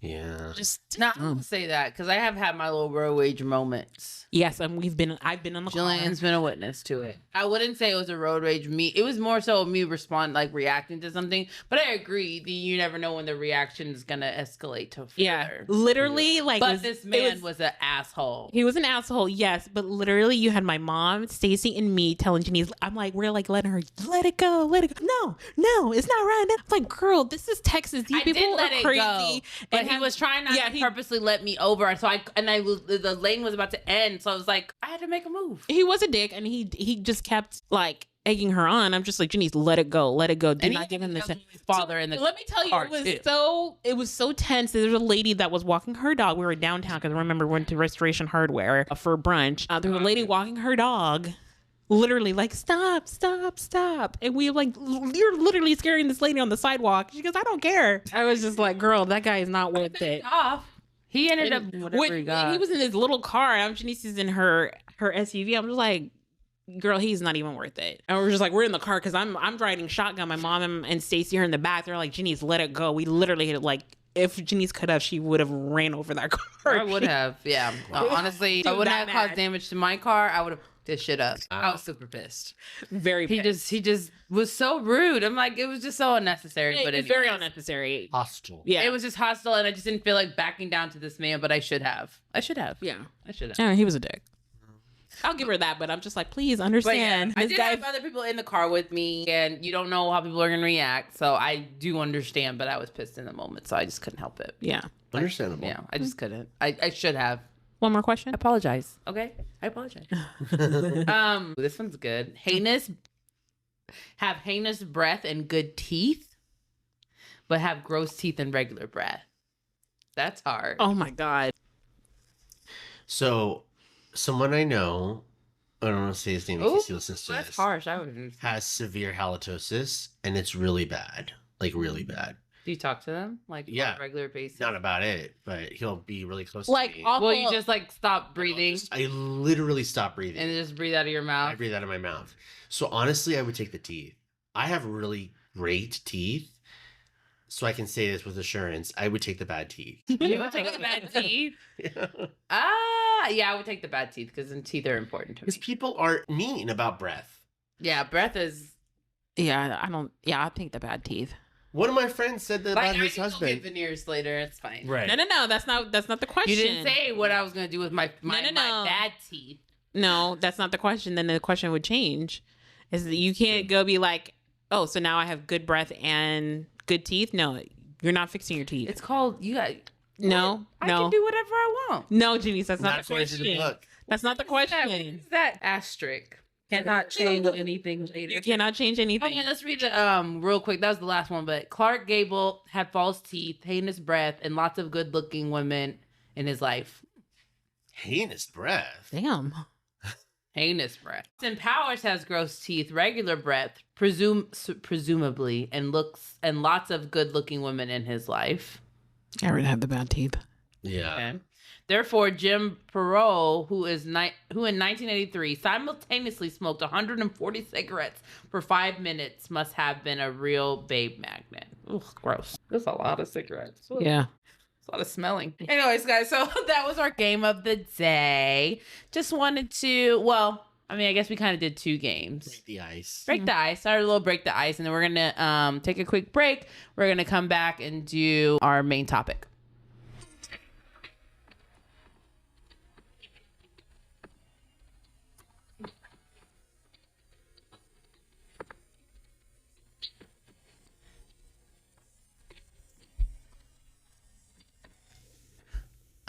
Yeah. Just Not to say that because I have had my little road rage moments. yes, and I've been on the Jillian's been a witness to it. I wouldn't say it was a road rage. It was more so me reacting to something. But I agree that you never know when the reaction is gonna escalate to further. Yeah, literally, like. But this man was an asshole. He was an asshole, yes, but literally, you had my mom, Stacy, and me telling Janice. I'm like, we're like letting her let it go. No, it's not right. I'm like, girl, this is Texas. These I people did let are it crazy. go, but he was trying not to purposely let me over. So the lane was about to end. So I was like, I had to make a move. He was a dick, and he just kept like egging her on. I'm just like, Janice, let it go. Do not give him this. Father in the Let me tell you, car, it was so tense. There was a lady that was walking her dog. We were downtown because I remember we went to Restoration Hardware for brunch. There was a lady walking her dog. Literally like, stop. And we like, you're literally scaring this lady on the sidewalk. She goes, I don't care. I was just like, girl, that guy is not worth it. off. He ended up whatever he got. He was in his little car. Janice is in her SUV. I'm just like, girl, he's not even worth it. And we're just like, we're in the car because I'm riding shotgun. My mom and Stacy are in the back. They're like, Janice, let it go. We literally hit it like, if Janice could have, she would have ran over that car. I would have, yeah. Honestly, if I would have caused damage to my car, I would have this shit up. I was super pissed. Very pissed. He just was so rude. I'm like, it was just so unnecessary. But it's very unnecessary. Hostile. Yeah. It was just hostile, and I just didn't feel like backing down to this man, but I should have. Yeah. I should have. Yeah, he was a dick. I'll give her that, but I'm just like, please understand. I did have other people in the car with me, and you don't know how people are going to react. So I do understand, but I was pissed in the moment, so I just couldn't help it. Yeah. Understandable. Yeah, I just couldn't. I should have. One more question. I apologize. Okay, I apologize. This one's good. Have heinous breath and good teeth, but have gross teeth and regular breath. That's hard. Oh my God. So, someone I know, I don't want to say his name in case he listens to That's this, harsh. I would. has severe halitosis, and it's really bad. Like, really bad. Do you talk to them like on Yeah. a regular basis? Not about it, but he'll be really close Like, to me. awful. Well, you just like stop breathing I literally stop breathing. and just breathe out of your mouth. I breathe out of my mouth. So honestly, I would take the teeth. I have really great teeth. So I can say this with assurance. I would take the bad teeth. You would take the bad teeth. Yeah. I would take the bad teeth because teeth are important to me. Because people are mean about breath. Yeah, breath is. Yeah, I think the bad teeth. One of my friends said that about his husband. Get veneers later. It's fine. Right. No. That's not the question. You didn't say what I was gonna do with my bad teeth. No, that's not the question. Then the question would change. Is that you can't go be like, oh, so now I have good breath and good teeth? No, you're not fixing your teeth. It's called No. I can do whatever I want. No, Janice, that's not the question. Look. That's not the question. What's that asterisk? Cannot change anything later. You cannot change anything. Okay, let's read it real quick. That was the last one. But Clark Gable had false teeth, heinous breath, and lots of good-looking women in his life. Heinous breath. Damn. Heinous breath. Austin Powers has gross teeth, regular breath, presumably, and lots of good-looking women in his life. I already have the bad teeth. Yeah. Okay. Therefore, Jim Perot, who in 1983 simultaneously smoked 140 cigarettes for 5 minutes, must have been a real babe magnet. Ugh, gross. That's a lot of cigarettes. Ugh. Yeah. It's a lot of smelling. Anyways, guys, so that was our game of the day. Just wanted to, I guess we kind of did 2 games. Break the ice. Break the ice. Our little break the ice. And then we're going to take a quick break. We're going to come back and do our main topic.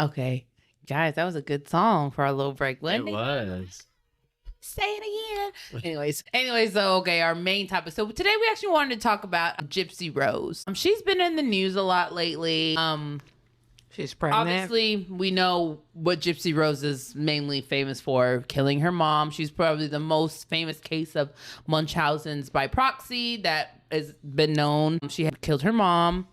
Okay, guys, that was a good song for our little break, wasn't it? It was. Say it again. Anyways, so okay, our main topic. So today we actually wanted to talk about Gypsy Rose. She's been in the news a lot lately. She's pregnant. Obviously, we know what Gypsy Rose is mainly famous for, killing her mom. She's probably the most famous case of Munchausen's by proxy that has been known. She had killed her mom.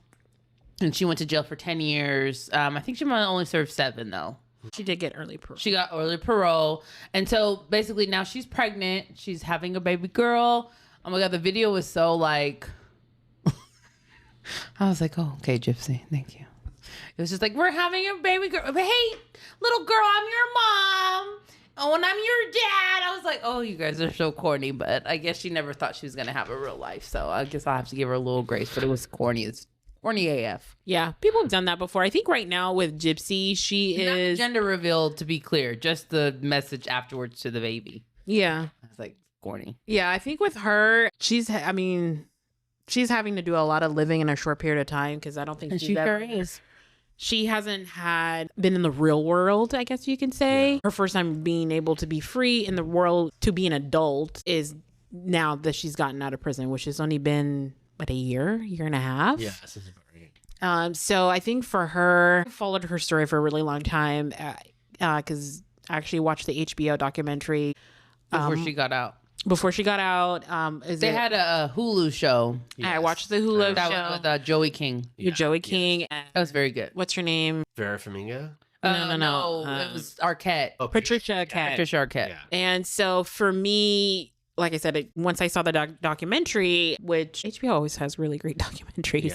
And she went to jail for 10 years. I think she might only serve 7, though. She did get early parole. She got early parole. And so basically now she's pregnant. She's having a baby girl. Oh my God, the video was so like... I was like, oh, okay, Gypsy, thank you. It was just like, we're having a baby girl. But hey, little girl, I'm your mom. Oh, and I'm your dad. I was like, oh, you guys are so corny. But I guess she never thought she was going to have a real life. So I guess I'll have to give her a little grace. But it was corny. It's corny AF. Yeah, people have done that before. I think right now with Gypsy, she is... Not gender revealed, to be clear. Just the message afterwards to the baby. Yeah. It's like corny. Yeah, I think with her, she's having to do a lot of living in a short period of time because I don't think she is. She hasn't been in the real world, I guess you can say. Yeah. Her first time being able to be free in the world, to be an adult, is now that she's gotten out of prison, which has only been... a year and a half. Yeah, that's about right. So I think for her, I followed her story for a really long time because I actually watched the HBO documentary before she got out. They had a Hulu show. Yes. I watched the Hulu that show with Joey King. Yeah. Joey King. That was very good. What's her name? Vera Farmiga. No. It was Arquette. Oh, Patricia Arquette. Patricia Arquette. Yeah. And so for me, like I said, once I saw the documentary, which HBO always has really great documentaries.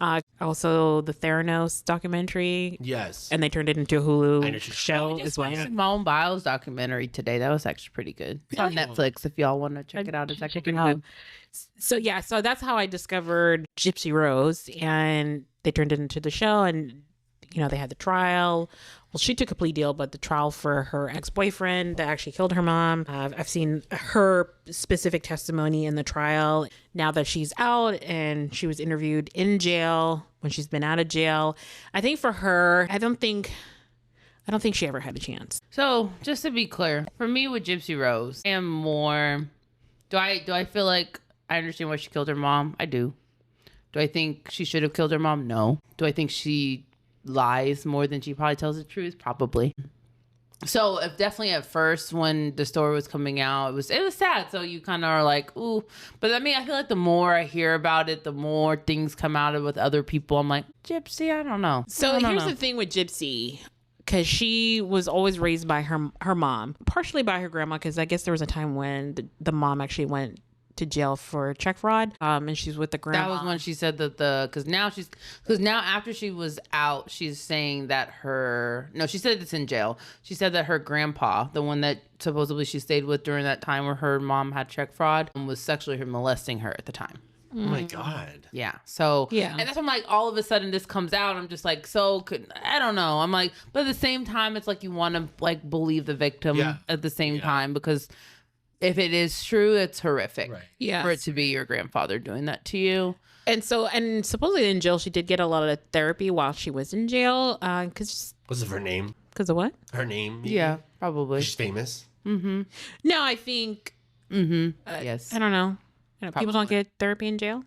Yeah. Also the Theranos documentary. Yes. And they turned it into a Hulu show as well. Simone Biles documentary today. That was actually pretty good. It's on Netflix if y'all want to check it out. It's actually pretty good. So yeah, so that's how I discovered Gypsy Rose, and they turned it into the show, and they had the trial. Well, she took a plea deal, but the trial for her ex-boyfriend that actually killed her mom. I've seen her specific testimony in the trial now that she's out, and she was interviewed in jail when she's been out of jail. I think for her, I don't think she ever had a chance. So just to be clear, for me with Gypsy Rose, I am more. Do I feel like I understand why she killed her mom? I do. Do I think she should have killed her mom? No. Do I think she lies more than she probably tells the truth? Probably. So if definitely at first when the story was coming out, it was sad. So you kind of are like, ooh. But I mean, I feel like the more I hear about it, the more things come out of with other people. I'm like, Gypsy, I don't know. So here's the thing with Gypsy, because she was always raised by her mom, partially by her grandma, because I guess there was a time when the mom actually went to jail for check fraud. And she's with the grandma. That was when she said that because now after she was out, she's saying that she said it's in jail. She said that her grandpa, the one that supposedly she stayed with during that time where her mom had check fraud, was sexually molesting her at the time. Oh my God. Yeah. So, yeah. And that's when I'm like, all of a sudden this comes out. I'm just like, I don't know. I'm like, but at the same time, it's like you want to like believe the victim at the same time, because if it is true, it's horrific. Right. Yeah. For it to be your grandfather doing that to you. And supposedly in jail, she did get a lot of therapy while she was in jail. What's her name? Because of what? Her name? Maybe? Yeah, probably. She's famous. Mm-hmm. No, I think. Mm-hmm. Yes. I don't know. People don't get therapy in jail.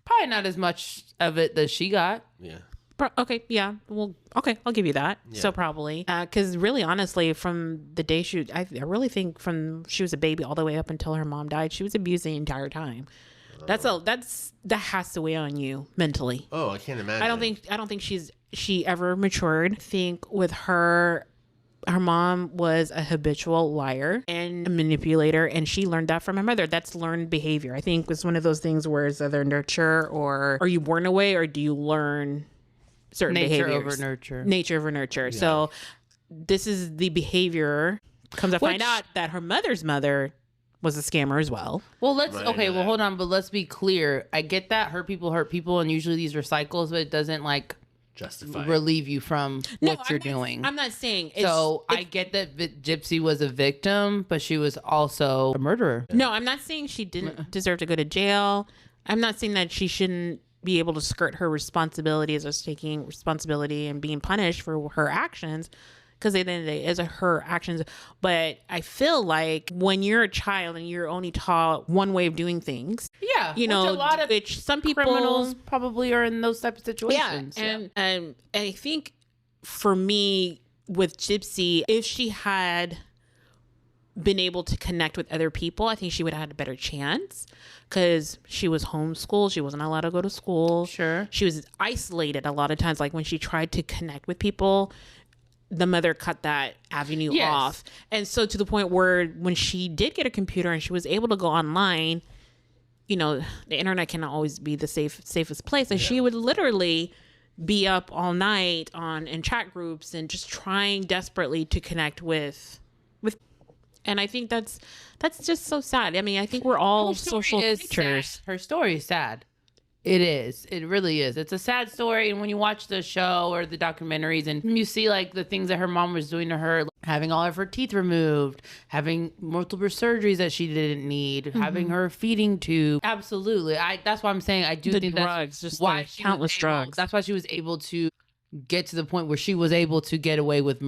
Probably not as much of it that she got. Yeah. Okay. Yeah. Well. Okay. I'll give you that. Yeah. So probably, because really, honestly, from the day I really think from she was a baby all the way up until her mom died, she was abused the entire time. That has to weigh on you mentally. Oh, I can't imagine. I don't think she ever matured. I think with her mom was a habitual liar and a manipulator, and she learned that from her mother. That's learned behavior. I think it's one of those things where it's either nurture, or are you born away, or do you learn certain behaviors? Nature over nurture. Yeah. So this is the behavior. Comes to find out that her mother's mother was a scammer as well. Well, hold on, but let's be clear. I get that hurt people, and usually these are cycles, but it doesn't like relieve you from what you're doing. I'm not saying I get that Gypsy was a victim, but she was also a murderer. No, I'm not saying she didn't deserve to go to jail. I'm not saying that she shouldn't be able to skirt her responsibilities as taking responsibility and being punished for her actions, because at the end of the day, it's her actions. But I feel like when you're a child and you're only taught one way of doing things, which some people, criminals probably are in those type of situations. Yeah, and I think for me with Gypsy, if she had been able to connect with other people, I think she would have had a better chance, because she was homeschooled. She wasn't allowed to go to school. Sure. She was isolated a lot of times. Like when she tried to connect with people, the mother cut that avenue off. And so to the point where when she did get a computer and she was able to go online, the internet cannot always be the safest place. And she would literally be up all night in chat groups and just trying desperately to connect with. And I think that's just so sad. I mean, I think we're all social creatures. Her story is sad. It is. It really is. It's a sad story. And when you watch the show or the documentaries and you see like the things that her mom was doing to her, like having all of her teeth removed, having multiple surgeries that she didn't need, having her feeding tube. Absolutely. That's why I'm saying I do think drugs, that's just why like countless drugs. That's why she was able to get to the point where she was able to get away with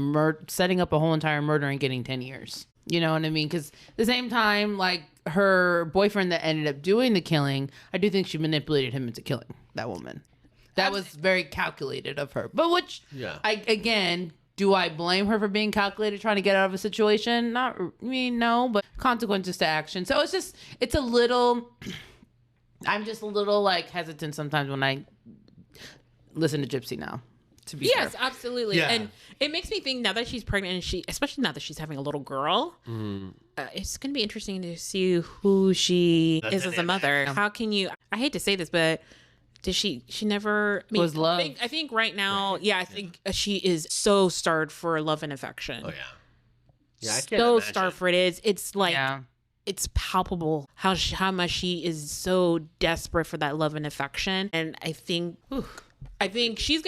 setting up a whole entire murder and getting 10 years. You know what I mean? Because at the same time, like her boyfriend that ended up doing the killing, I do think she manipulated him into killing that woman. That was very calculated of her. But do I blame her for being calculated, trying to get out of a situation? No, but consequences to action. So it's a little, I'm just a little like hesitant sometimes when I listen to Gypsy now. Yes, absolutely. Yeah. And it makes me think now that she's pregnant, and especially now that she's having a little girl, it's going to be interesting to see who she is as a mother. How can you, I hate to say this, but did she never was love? I think right now, I think she is so starved for love and affection. Oh, yeah. Yeah, I can't so imagine. starved for it. It's like, it's palpable how much she is so desperate for that love and affection. And I think she's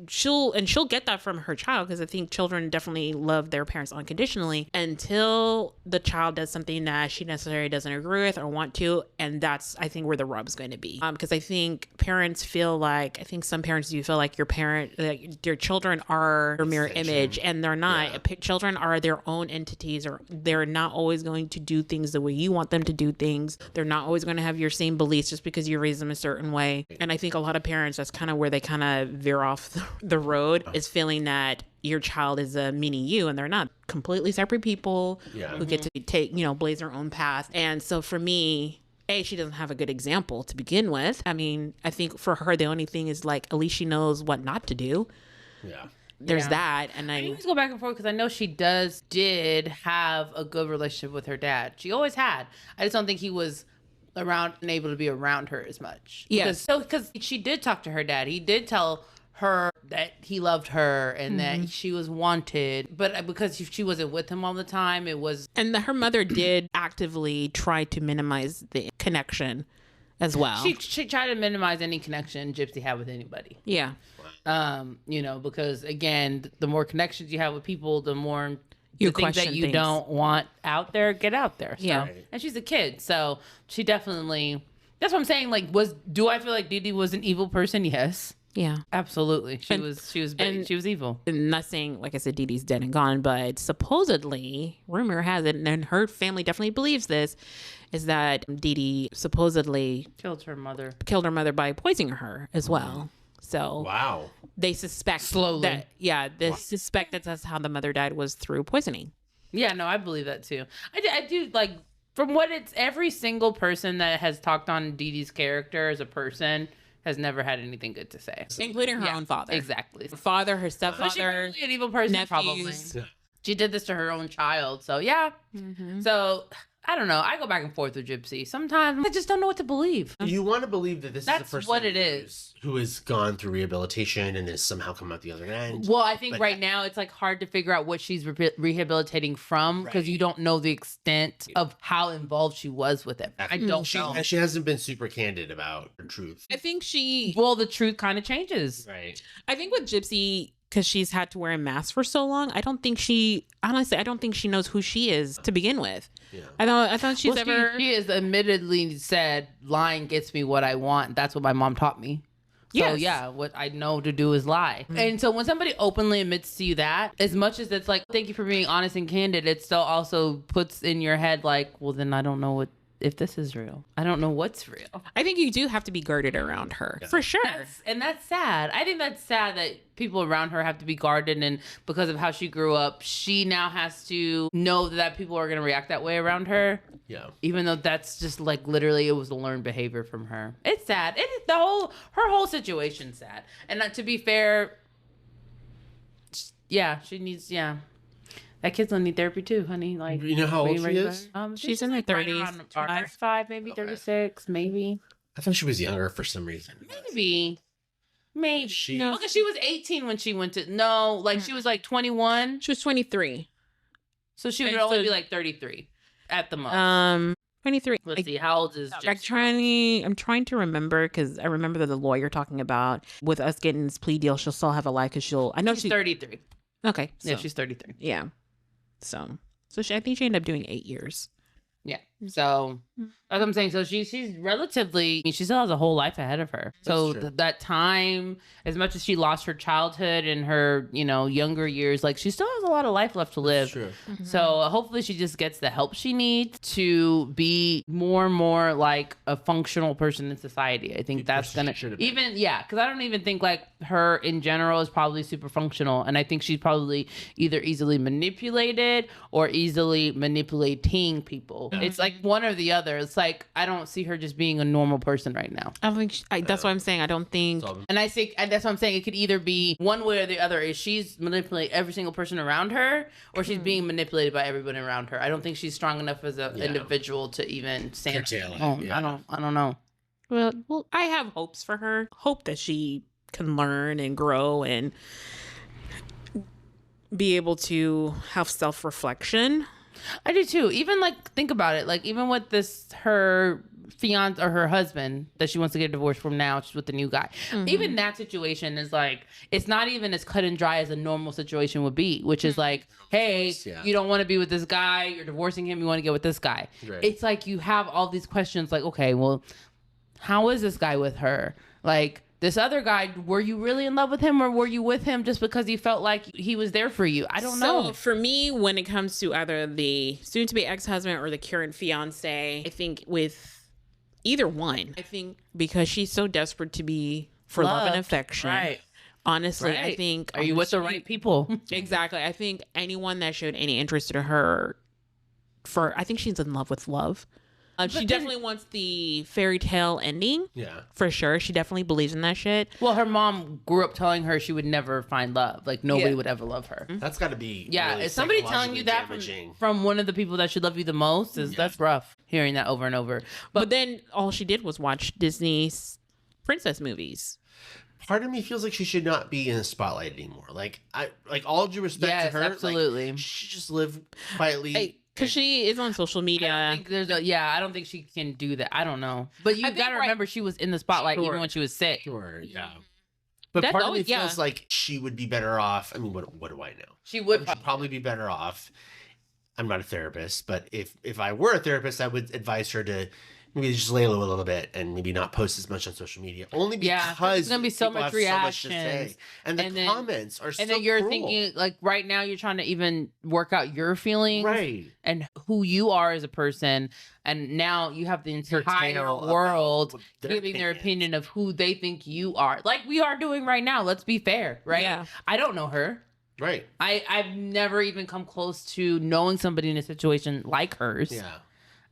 she'll get that from her child, because I think children definitely love their parents unconditionally until the child does something that she necessarily doesn't agree with or want to, and that's I think where the rub's going to be. Because I think parents feel like, I think some parents do feel like their children are their mirror image, and they're not. Yeah. Children are their own entities, or they're not always going to do things the way you want them to do things. They're not always going to have your same beliefs just because you raise them a certain way. And I think a lot of parents, that's kind of where they kind of veer off the road, is feeling that your child is a mini you, and they're not. Completely separate people who get to take, blaze their own path. And so for me, she doesn't have a good example to begin with. I mean, I think for her, the only thing is like, at least she knows what not to do. Yeah. there's that. And I always go back and forth because I know she did have a good relationship with her dad. She always had. I just don't think he was around and able to be around her as much. Yes. Because she did talk to her dad. He did tell her that he loved her and that she was wanted, but because she wasn't with him all the time, it was. And her mother did actively try to minimize the connection as well. She tried to minimize any connection Gypsy had with anybody. Yeah. Because again, the more connections you have with people, the more you the things that you don't want out there get out there. So. Yeah. And she's a kid, so she definitely. That's what I'm saying. Like, do I feel like Didi was an evil person? Yes. Yeah. Absolutely. She was evil. And not saying, like I said, Dee Dee's dead and gone, but supposedly, rumor has it, and her family definitely believes this, is that Dee Dee supposedly killed her mother by poisoning her as well. So wow. They suspect slowly. Suspect that that's how the mother died, was through poisoning. Yeah, no, I believe that too. I do like, from what it's, every single person that has talked on Dee Dee's character as a person has never had anything good to say, including her own father. Exactly, her father, her stepfather, she's an evil person. Nephews. Probably, she did this to her own child. So yeah, so. I don't know. I go back and forth with Gypsy. Sometimes I just don't know what to believe. You want to believe that that's is a person what it is, who has gone through rehabilitation and has somehow come out the other end. Well, I think right now it's like hard to figure out what she's rehabilitating from because you don't know the extent of how involved she was with it. I don't know. And she hasn't been super candid about her truth. I think the truth kind of changes. Right. I think with Gypsy, because she's had to wear a mask for so long, I don't think she knows who she is to begin with. Yeah. I thought she's she has admittedly said, lying gets me what I want. That's what my mom taught me. Yes. So yeah, what I know to do is lie. Mm-hmm. And so when somebody openly admits to you that, as much as it's like, thank you for being honest and candid, it still also puts in your head like, well, then I don't know if this is real. I don't know what's real. I think you do have to be guarded around her. Yeah. For sure. That's sad. I think that's sad that people around her have to be guarded, and because of how she grew up, she now has to know that people are going to react that way around her. Yeah. Even though that's just like literally it was a learned behavior from her. It's sad. It is her whole situation's sad. And to be fair, she needs that kid's gonna need therapy too, honey. Like, you know how old she is? She's in her 30s. 35, maybe 36, maybe. I thought she was younger for some reason. Maybe. No, because she was 18 when she went to. No, like she was like 21. She was 23. So she would only be like 33 at the most. 23. Let's see, how old is Gypsy? I'm trying to remember, because I remember that the lawyer talking about with us getting this plea deal, she'll still have a life because she's 33. Okay. Yeah, she's 33. Yeah. So I think she ended up doing 8 years. Yeah. So that's what I'm saying. So she's relatively, she still has a whole life ahead of her. So that time, as much as she lost her childhood and her, younger years, like she still has a lot of life left to live. That's true. Mm-hmm. So hopefully she just gets the help she needs to be more and more like a functional person in society. I think that's going to because I don't even think like her in general is probably super functional. And I think she's probably either easily manipulated or easily manipulating people. Yeah. It's like one or the other. It's like, I don't see her just being a normal person right now. I think that's what I'm saying. I don't think. And I think that's what I'm saying. It could either be one way or the other. Is she's manipulating every single person around her, or she's being manipulated by everybody around her. I don't think she's strong enough as an individual to even stand. I don't know. Well, I have hopes for her. Hope that she can learn and grow and be able to have self-reflection. I do too. Even like, think about it. Like, even with her fiance or her husband that she wants to get a divorce from now, she's with the new guy. Mm-hmm. Even that situation is like, it's not even as cut and dry as a normal situation would be, which is like, hey, you don't want to be with this guy, you're divorcing him, you want to get with this guy. Right. It's like you have all these questions like, okay, well, how is this guy with her? Like, this other guy, were you really in love with him, or were you with him just because you felt like he was there for you? I don't know. So for me, when it comes to either the soon-to-be ex-husband or the current fiance, I think with either one, I think because she's so desperate to be for love and affection. Right. Honestly, I think... Are you with the right people? Exactly. I think anyone that showed any interest in her, I think she's in love with love. She definitely wants the fairy tale ending. Yeah. For sure. She definitely believes in that shit. Well, her mom grew up telling her she would never find love. Like, nobody would ever love her. That's got to be Yeah, really if somebody telling you that from one of the people that should love you the most, that's rough, hearing that over and over. But then all she did was watch Disney's princess movies. Part of me feels like she should not be in the spotlight anymore. Like all due respect to her, absolutely. Like, she should just live quietly. Because she is on social media. I don't think she can do that. I don't know. But you got to remember she was in the spotlight even when she was sick. Sure, yeah. But part of me feels like she would be better off. I mean, what do I know? She'd probably be better off. I'm not a therapist, but if I were a therapist, I would advise her to maybe just lay low a little bit and maybe not post as much on social media. Only because there's gonna be so much reaction, and the comments are so and then you're cruel. thinking like right now you're trying to even work out your feelings, right, and who you are as a person, and now you have the entire world giving their opinion of who they think you are, like we are doing right now. Let's be fair, right? Yeah. I don't know her. Right. I've never even come close to knowing somebody in a situation like hers. Yeah.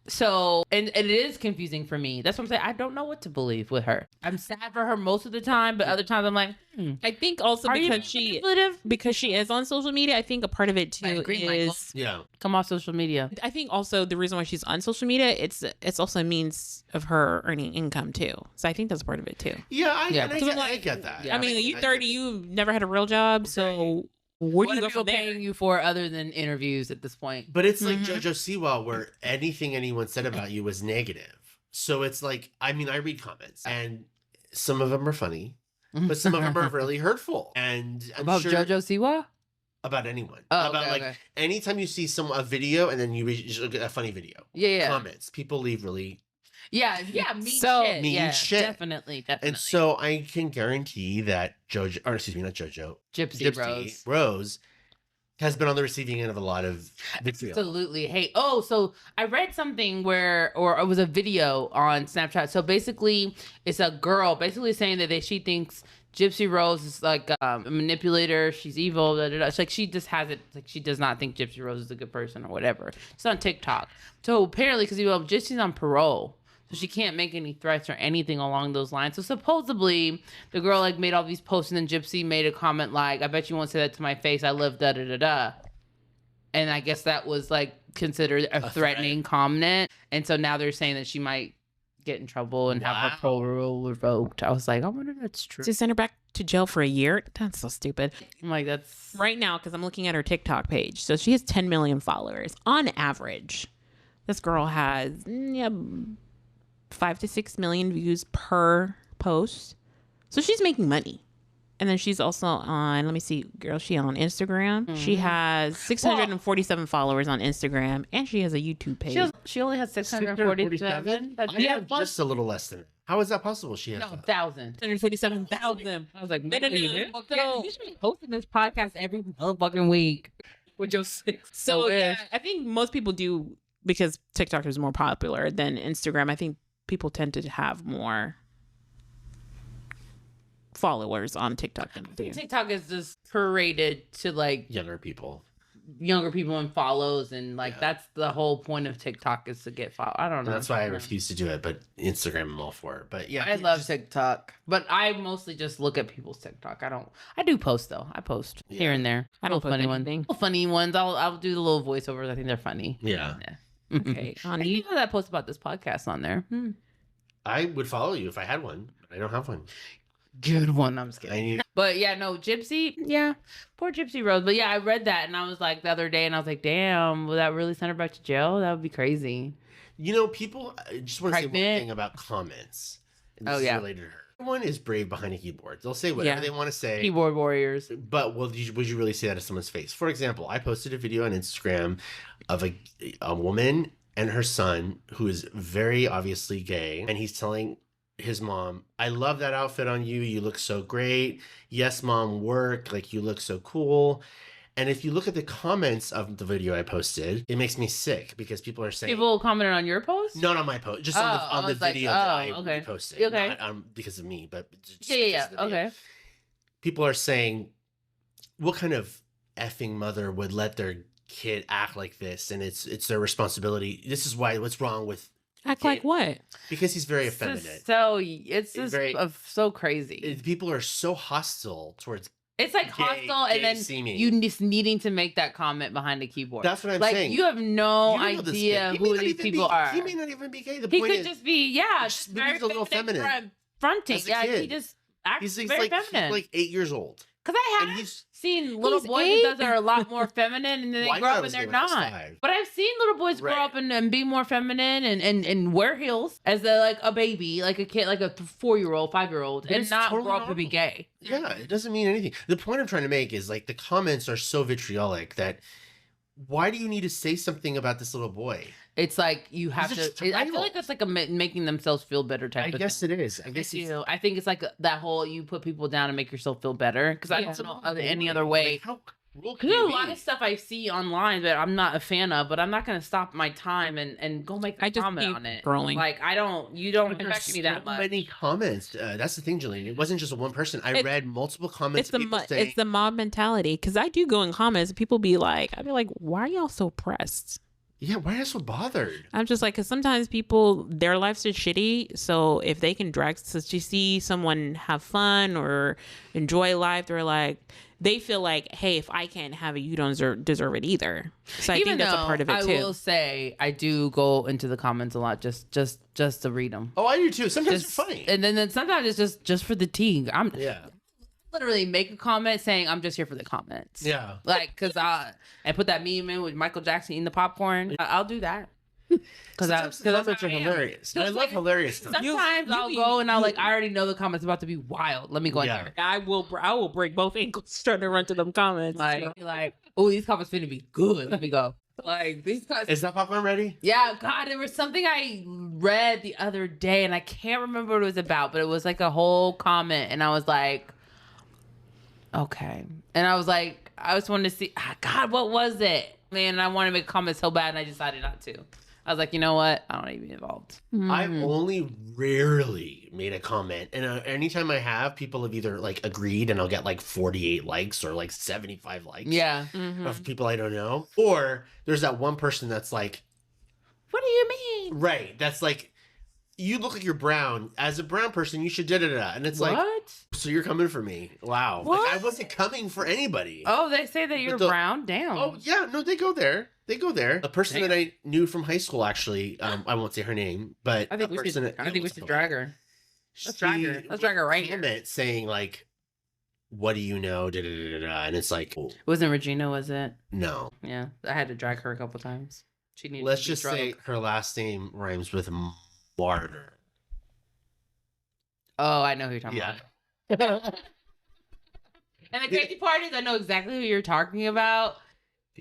So, and it is confusing for me. That's what I'm saying. I don't know what to believe with her. I'm sad for her most of the time, but other times I'm like, I think also because she is on social media, I think a part of it too is come off social media. I think also the reason why she's on social media, it's also a means of her earning income too. So I think that's part of it too. Yeah, I get that. I mean, you 30, you've never had a real job, so what do you go from paying you for other than interviews at this point? But it's like JoJo Siwa, where anything anyone said about you was negative. So it's like, I mean, I read comments and some of them are funny, but some of them are really hurtful. And I'm about sure JoJo Siwa? About anyone. Okay. Anytime you see a video and then you look at a funny video. Yeah. Comments. People leave really mean shit. Definitely. And so I can guarantee that Gypsy Rose has been on the receiving end of a lot of vitriol. Absolutely. Hey, so I read something or it was a video on Snapchat. So basically, it's a girl basically saying that she thinks Gypsy Rose is like a manipulator. She's evil. It's like she just has it. Like she does not think Gypsy Rose is a good person or whatever. It's on TikTok. So apparently, because Gypsy's on parole. So she can't make any threats or anything along those lines. So supposedly the girl like made all these posts and then Gypsy made a comment like, I bet you won't say that to my face. I live da-da-da-da. And I guess that was like considered a threatening comment. And so now they're saying that she might get in trouble and have her parole revoked. I was like, I wonder if that's true. To send her back to jail for a year? That's so stupid. I'm like, that's... Right now, because I'm looking at her TikTok page. So she has 10 million followers. On average, this girl has... 5 to 6 million views per post. So she's making money. And then she's also on, let me see, she on Instagram. Mm-hmm. She has 647 followers on Instagram, and she has a YouTube page. She only has 647? Just a little less than it. How is that possible? She has 1,000. 647,000. I was like, no. You should be hosting this podcast every motherfucking week with your 6. So yeah, I think most people do, because TikTok is more popular than Instagram. I think people tend to have more followers on TikTok. TikTok is just paraded to like younger people and follows, and like that's the whole point of TikTok is to get followed. I don't know. That's why I refuse to do it, but Instagram I'm all for it. But yeah, I love TikTok, but I mostly just look at people's TikTok. I do post though. I post here and there. I don't post anything. Funny ones. I'll do the little voiceovers. I think they're funny. Yeah. Okay. You know that post about this podcast on there. I would follow you if I had one, but I don't have one. Good one. I'm just kidding. But yeah, no, Gypsy. Yeah, poor Gypsy Rose. But yeah, I read that and I was like the other day, and I was like, damn, will that really send her back to jail? That would be crazy. You know, people. I just want to say one thing about comments. This is related to her. Everyone is brave behind a keyboard. They'll say whatever they want to say. Keyboard warriors. But would you really say that to someone's face? For example, I posted a video on Instagram of a woman and her son who is very obviously gay, and he's telling his mom, I love that outfit on you. You look so great. Yes, mom, work. Like, you look so cool. And if you look at the comments of the video I posted, it makes me sick because people are saying... People commented on your post? Not on my post. Just on the video that I posted. Okay. Not because of me, but just yeah. Okay. People are saying, what kind of effing mother would let their kid act like this? And it's their responsibility. This is what's wrong with Act like what? Because he's very It's just effeminate. it's just so crazy. People are so hostile towards. It's like hostile, and then seeming. you just needing to make that comment behind the keyboard. That's what I'm like, saying. You have no You don't know this idea kid. who these people are. He may not even be gay. The He point could is, just be, just very a little feminine. Fronting. As a Yeah, kid. he just acts he's very like feminine. he's like 8 years old. Because I And have he's seen little boys who does are a lot more feminine, and then Well, they I grow know I up and was they're gay when I was not. 5. But I've seen little boys grow Right. up and be more feminine and wear heels as like a baby, like a kid, like a 4-year-old, 5-year-old, But and it's not totally grow up to be normal. gay. Yeah, it doesn't mean anything. The point I'm trying to make is like the comments are so vitriolic that why do you need to say something about this little boy? It's like you have He's to. a I feel like that's like a making themselves feel better type I of guess thing. it is. I I guess it's I think it's like that whole you put people down and make yourself feel better because I don't know any other way. Like, how cruel Because can there's you a lot be? of stuff I see online that I'm not a fan of, but I'm not going to stop my time and go make a I just comment keep on it. scrolling. Like, you don't There's affect me that so much. many comments. That's the thing, Jillian. It wasn't just one person. I read multiple comments. It's the of people saying, it's the mob mentality. Because I do go in comments and people be like, I'd be like, why are y'all so pressed? yeah, why are you so bothered? I'm just like, because sometimes people, their lives are shitty. So if they can drag, so to see someone have fun or enjoy life, they're like, they feel like, hey, if I can't have it, you don't deserve it either. So I think that's a part of it too. I will say I do go into the comments a lot just to read them. Oh, I do too. Sometimes it's funny. And then sometimes it's just for the tea. I'm Yeah. literally make a comment saying I'm just here for the comments. Yeah. Like, because I put that meme in with Michael Jackson eating the popcorn. I'll do that. Because Sometimes the comments are hilarious. I love hilarious stuff. Sometimes I'll go and I'll like, I already know the comments about to be wild. Let me go in Yeah. there. I will break both ankles trying to run to them comments. Like, oh, these comments finna be good. Let me go. Like, these comments. Is that popcorn ready? Yeah, God, there was something I read the other day and I can't remember what it was about, but it was like a whole comment and I was like, okay. And I was like, I just wanted to see, God, what was it? Man, I wanted to make a comment so bad and I decided not to. I was like, you know what? I don't need to be involved. I've only rarely made a comment, and anytime I have, people have either like agreed, and I'll get like 48 likes or like 75 likes. Yeah. Of people I don't know, or there's that one person that's like, What do you mean? right? That's like, you look like you're brown. As a brown person, you should da da da. And it's like, What? so you're coming for me? Wow. What? Like I wasn't coming for anybody. Oh, they say that you're brown? Damn. Oh yeah, no, they go there. They go there. A person that I knew from high school, actually, I won't say her name, but I think we should drag her. Let's drag her. Let's drag her right here. Comment saying like, "What do you know?" Da, da, da, da, da. And it's like, oh, Wasn't Regina, was it? no. Yeah. I had to drag her a couple times. She needed Let's to be just say drugged. her last name rhymes with martyr. Oh, I know who you're talking Yeah. about. And the crazy part is I know exactly who you're talking about.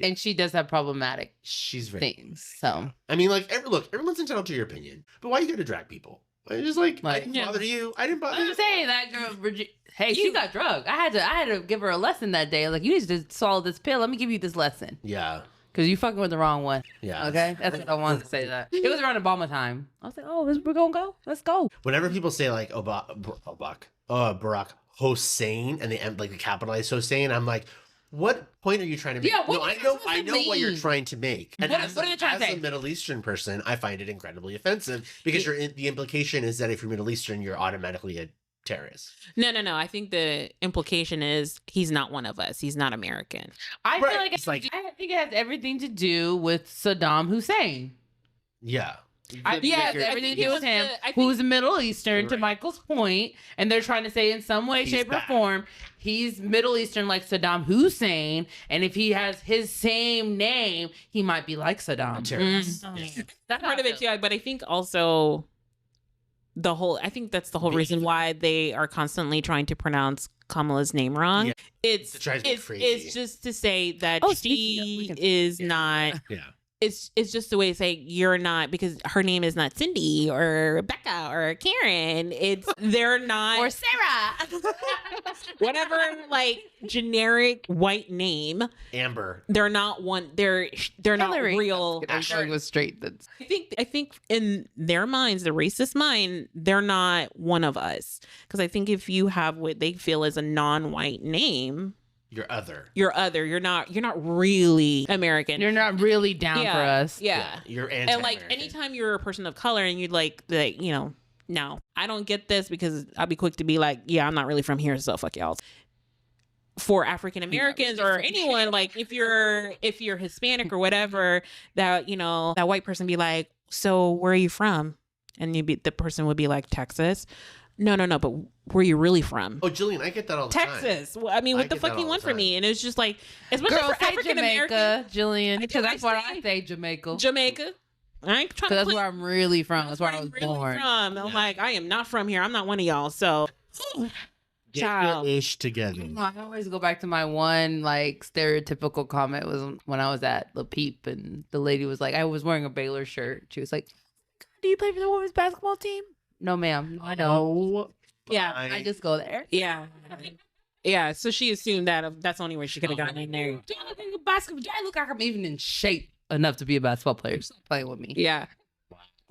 And she does have problematic She's very. things. So I mean, like, look, everyone's entitled to your opinion, but why you gotta drag people? It's just like, I didn't bother you. I didn't bother I'm you. saying that girl, hey, she got drugged. I had to give her a lesson that day. Like, you need to swallow this pill. Let me give you this lesson. Yeah. Because you fucking with the wrong one. Yeah. Okay? That's what I wanted to say that. It was around Obama time. I was like, oh, we're going to go? Let's go. Whenever people say like Barack Hussein and they like the capitalized Hussein, I'm like, what point are you trying to make? Yeah, what no, are you supposed I to know what you're mean? trying to make. And What as are they trying to as say? a Middle Eastern person, I find it incredibly offensive because the implication is that if you're Middle Eastern, you're automatically a terrorist. No. I think the implication is he's not one of us. He's not American. I Right. feel like, It's like- I think it has everything to do with Saddam Hussein. Yeah. Yes, You're- everything to he do was with him, the- I think- who's Middle Eastern, to Right. Michael's point, and they're trying to say in some way, He's shape, bad. or form, he's Middle Eastern like Saddam Hussein, and if he has his same name, he might be like Saddam. terrorist. That's Part of it too, but I think also I think that's the whole reason why they are constantly trying to pronounce Kamala's name wrong. Yeah. It's It drives me crazy. it's just to say that speaking of- she is not. Yeah. It's just a way to say you're not, because her name is not Cindy or Rebecca or Karen. They're not, Or Sarah. whatever like generic white name. Amber. They're not one. They're not Hillary. real. Ashley was straight. That's I think in their minds, the racist mind, they're not one of us. Because I think if you have what they feel is a non-white name, You're other. You're other. You're not really American. You're not really down for us. Yeah. You're anti-American. And like anytime you're a person of color and you'd like, you know, no, I don't get this, because I'll be quick to be like, yeah, I'm not really from here, so fuck y'all. For African Americans or anyone, like if you're Hispanic or whatever, that, you know, that white person be like, so where are you from? And the person would be like, Texas. No, but where are you really from? Oh, Jillian, I get that all the time. Texas. Well, I mean, what the fuck you want from me? And it's just like, especially Girl, for African Jamaica, Americans, Jillian, because that's what I say, Jamaica. I ain't trying to. That's where I'm really from. That's where I was really born. From. I'm like, I am not from here. I'm not one of y'all. So, Get your ish together. I always go back to my one like stereotypical comment was when I was at Le Peep and the lady was like, I was wearing a Baylor shirt. She was like, do you play for the women's basketball team? No, ma'am. No, I don't. Yeah, I just go there. Yeah. So she assumed that that's the only way she could have gotten in there. Do I look like a basketball? Do I look like I'm even in shape enough to be a basketball player? Stop playing with me. Yeah.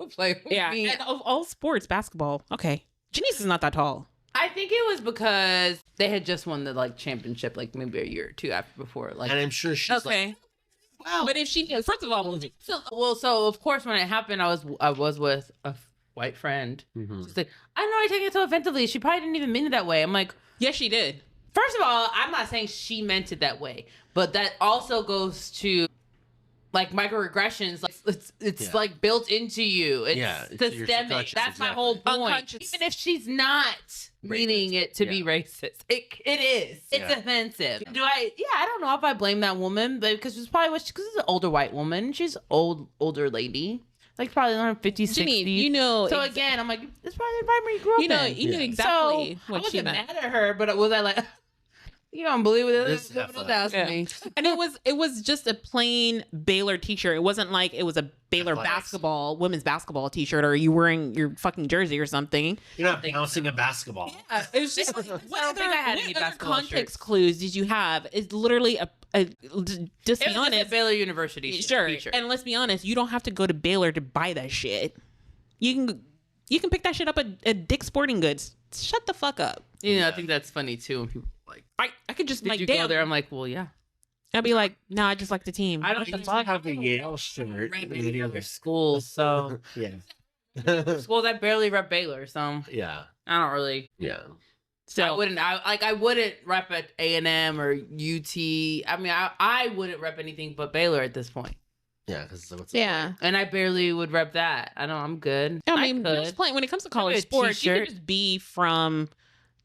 Play with me. And of all sports, basketball. Okay. Janice is not that tall. I think it was because they had just won the like championship like maybe a year or two before. Like, and I'm sure she's okay. Wow. But if she, first of all, so of course when it happened, I was with a white friend. Mm-hmm. She's like, I know I take it so offensively. She probably didn't even mean it that way. I'm like, yes, she did. First of all, I'm not saying she meant it that way, but that also goes to like microaggressions. Like it's like built into you. It's systemic. That's my whole point. Even if she's not meaning it to be racist, it is. It's offensive. I don't know if I blame that woman, but because it's probably because it's an older white woman. She's older lady. Like probably around 50, 60. You know. So again, I'm like, it's probably the environment you grew up in. You knew exactly what she wasn't meant. mad at her, but was I like, you don't believe it? Don't ask me. And it was just a plain Baylor t-shirt. It wasn't like it was a Baylor women's basketball t-shirt, or you wearing your fucking jersey or something. You're not bouncing a basketball. Yeah, it was just. What other context shirts. clues did you have? It's literally just be honest. A Baylor University t-shirt. And let's be honest, you don't have to go to Baylor to buy that shit. You can pick that shit up at Dick's Sporting Goods. Shut the fuck up. You know, I think that's funny too. When people like, I could just did you go there? I'm like, well, yeah. I'd be like, no, I just like the team. I don't have a Yale shirt in any other schools, so yeah. Schools that barely rep Baylor, so yeah, I don't really. Yeah. So I wouldn't rep at A&M or UT. I mean, I wouldn't rep anything but Baylor at this point. Yeah, because and I barely would rep that. I know I'm good. I mean, just playing when it comes to college sports, you could just be from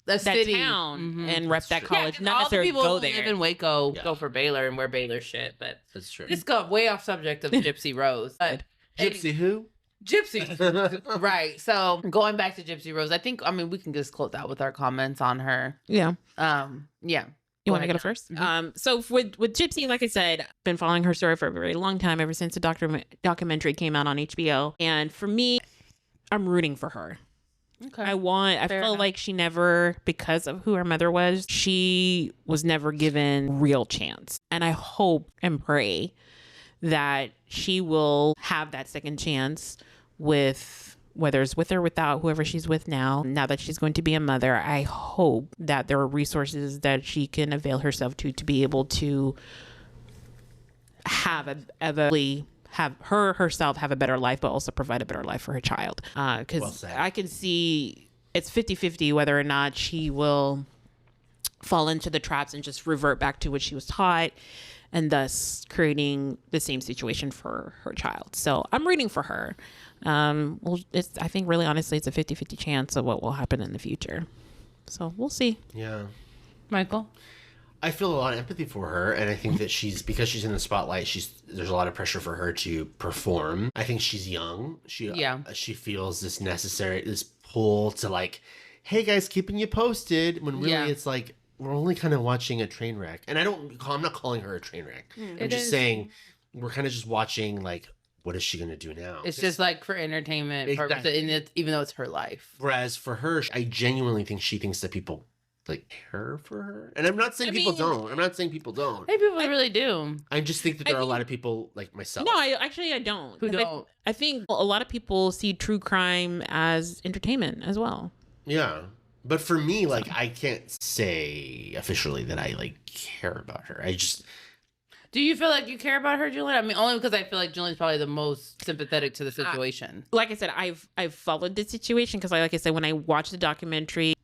that town and rep that college, not necessarily go there. Who live in Waco go for Baylor and wear Baylor shit, but that's true. This got way off subject of Gypsy Rose. Gypsy who? Gypsy. Right. So going back to Gypsy Rose, we can just close out with our comments on her. Yeah. Yeah. You want to go first? Mm-hmm. So with Gypsy, like I said, I've been following her story for a very long time, ever since the documentary came out on HBO. And for me, I'm rooting for her. Okay. I feel like she never, because of who her mother was, she was never given real chance. And I hope and pray that she will have that second chance with, whether it's with or without whoever she's with now that she's going to be a mother. I hope that there are resources that she can avail herself to be able to have herself have a better life, but also provide a better life for her child. Because I can see it's 50-50 whether or not she will fall into the traps and just revert back to what she was taught, and thus creating the same situation for her child. So I'm rooting for her. I think really honestly, it's a 50-50 chance of what will happen in the future. So we'll see. Yeah. Michael? I feel a lot of empathy for her, and I think that because she's in the spotlight, there's a lot of pressure for her to perform. I think she's young. She feels this pull to like, hey guys, keeping you posted, when really it's like we're only kind of watching a train wreck. And I'm not calling her a train wreck. I'm just saying we're kind of just watching like, what is she going to do now? It's just like for entertainment purposes, even though it's her life. Whereas for her, I genuinely think she thinks that people like care for her. And I'm not saying people don't. I'm not saying people don't. Maybe people really do. I just think that there are a lot of people like myself. No, I don't. Who don't? I think a lot of people see true crime as entertainment as well. Yeah. But for me, like, I can't say officially that I like care about her. I just. Do you feel like you care about her, Julian? I mean, only because I feel like Julian's probably the most sympathetic to the situation. Like I said, I've followed the situation because, like I said, when I watched the documentary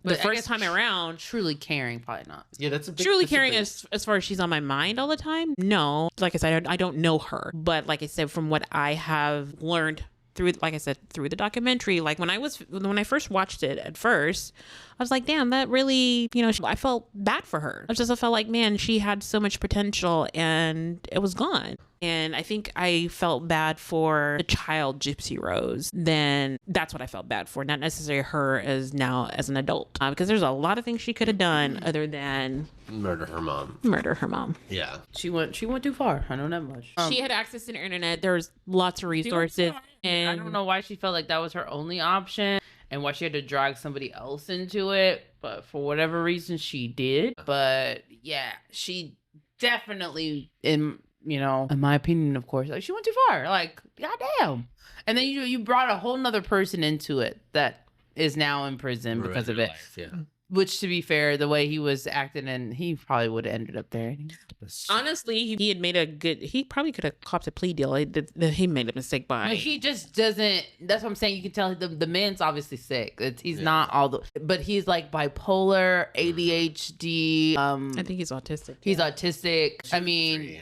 the first time around, truly caring, probably not. Yeah, that's a big, truly caring as far as she's on my mind all the time. No, like I said, I don't know her, but like I said, from what I have learned through, like I said, through the documentary, like when I first watched it at first, I was like, damn, that really, I felt bad for her. I felt like, man, she had so much potential and it was gone. And I think I felt bad for the child Gypsy Rose. Then that's what I felt bad for, not necessarily her as an adult, because there's a lot of things she could have done other than murder her mom. Yeah, she went too far. I know that much. She had access to the internet. There's lots of resources, and I don't know why she felt like that was her only option and why she had to drag somebody else into it. But for whatever reason, she did. But yeah, she definitely in my opinion, of course, like she went too far. Like, goddamn. And then you brought a whole nother person into it that is now in prison because of it. Yeah. Which, to be fair, the way he was acting, and he probably would have ended up there. Honestly, he had he probably could have copped a plea deal. He made a mistake by. He just doesn't. That's what I'm saying. You can tell the man's obviously sick. He's not but he's like bipolar, ADHD. I think he's autistic. He's autistic. I mean,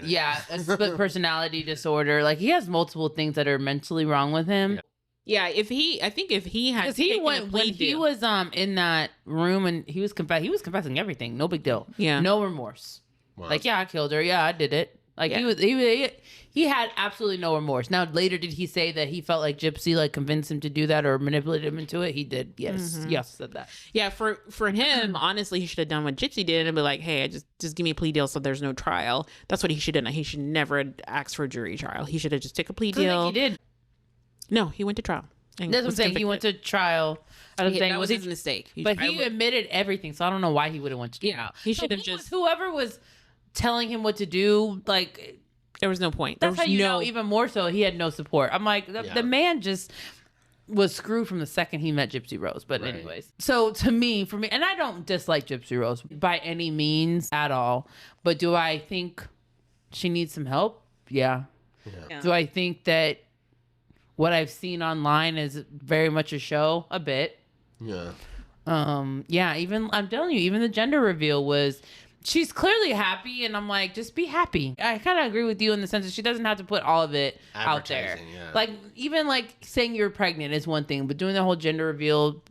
a split personality disorder. Like, he has multiple things that are mentally wrong with him. Yeah, if he had, because he went when he was in that room and he was confessing everything. No big deal. Yeah, no remorse. Wow. Like, yeah, I killed her. Yeah, I did it. Like, he had absolutely no remorse. Now, later, did he say that he felt like Gypsy like convinced him to do that or manipulated him into it? He did. Yes, yes, said that. Yeah, for him, honestly, he should have done what Gypsy did and be like, hey, just give me a plea deal so there's no trial. That's what he should have done. He should never have asked for a jury trial. He should have just took a plea deal. He did. No, he went to trial. That's what I'm saying. He went to trial. That was his mistake. But he admitted everything, so I don't know why he would have went to trial. Yeah, he should have whoever was telling him what to do, like, there was no point. That's how you know, even more so, he had no support. I'm like, the man just was screwed from the second he met Gypsy Rose. But anyways, so for me, and I don't dislike Gypsy Rose by any means at all, but do I think she needs some help? Yeah. Do I think that what I've seen online is very much a show? A bit. Yeah. Even, I'm telling you, even the gender reveal was, she's clearly happy, and I'm like, just be happy. I kind of agree with you in the sense that she doesn't have to put all of it out there. Yeah. Like, even like saying you're pregnant is one thing, but doing the whole gender reveal,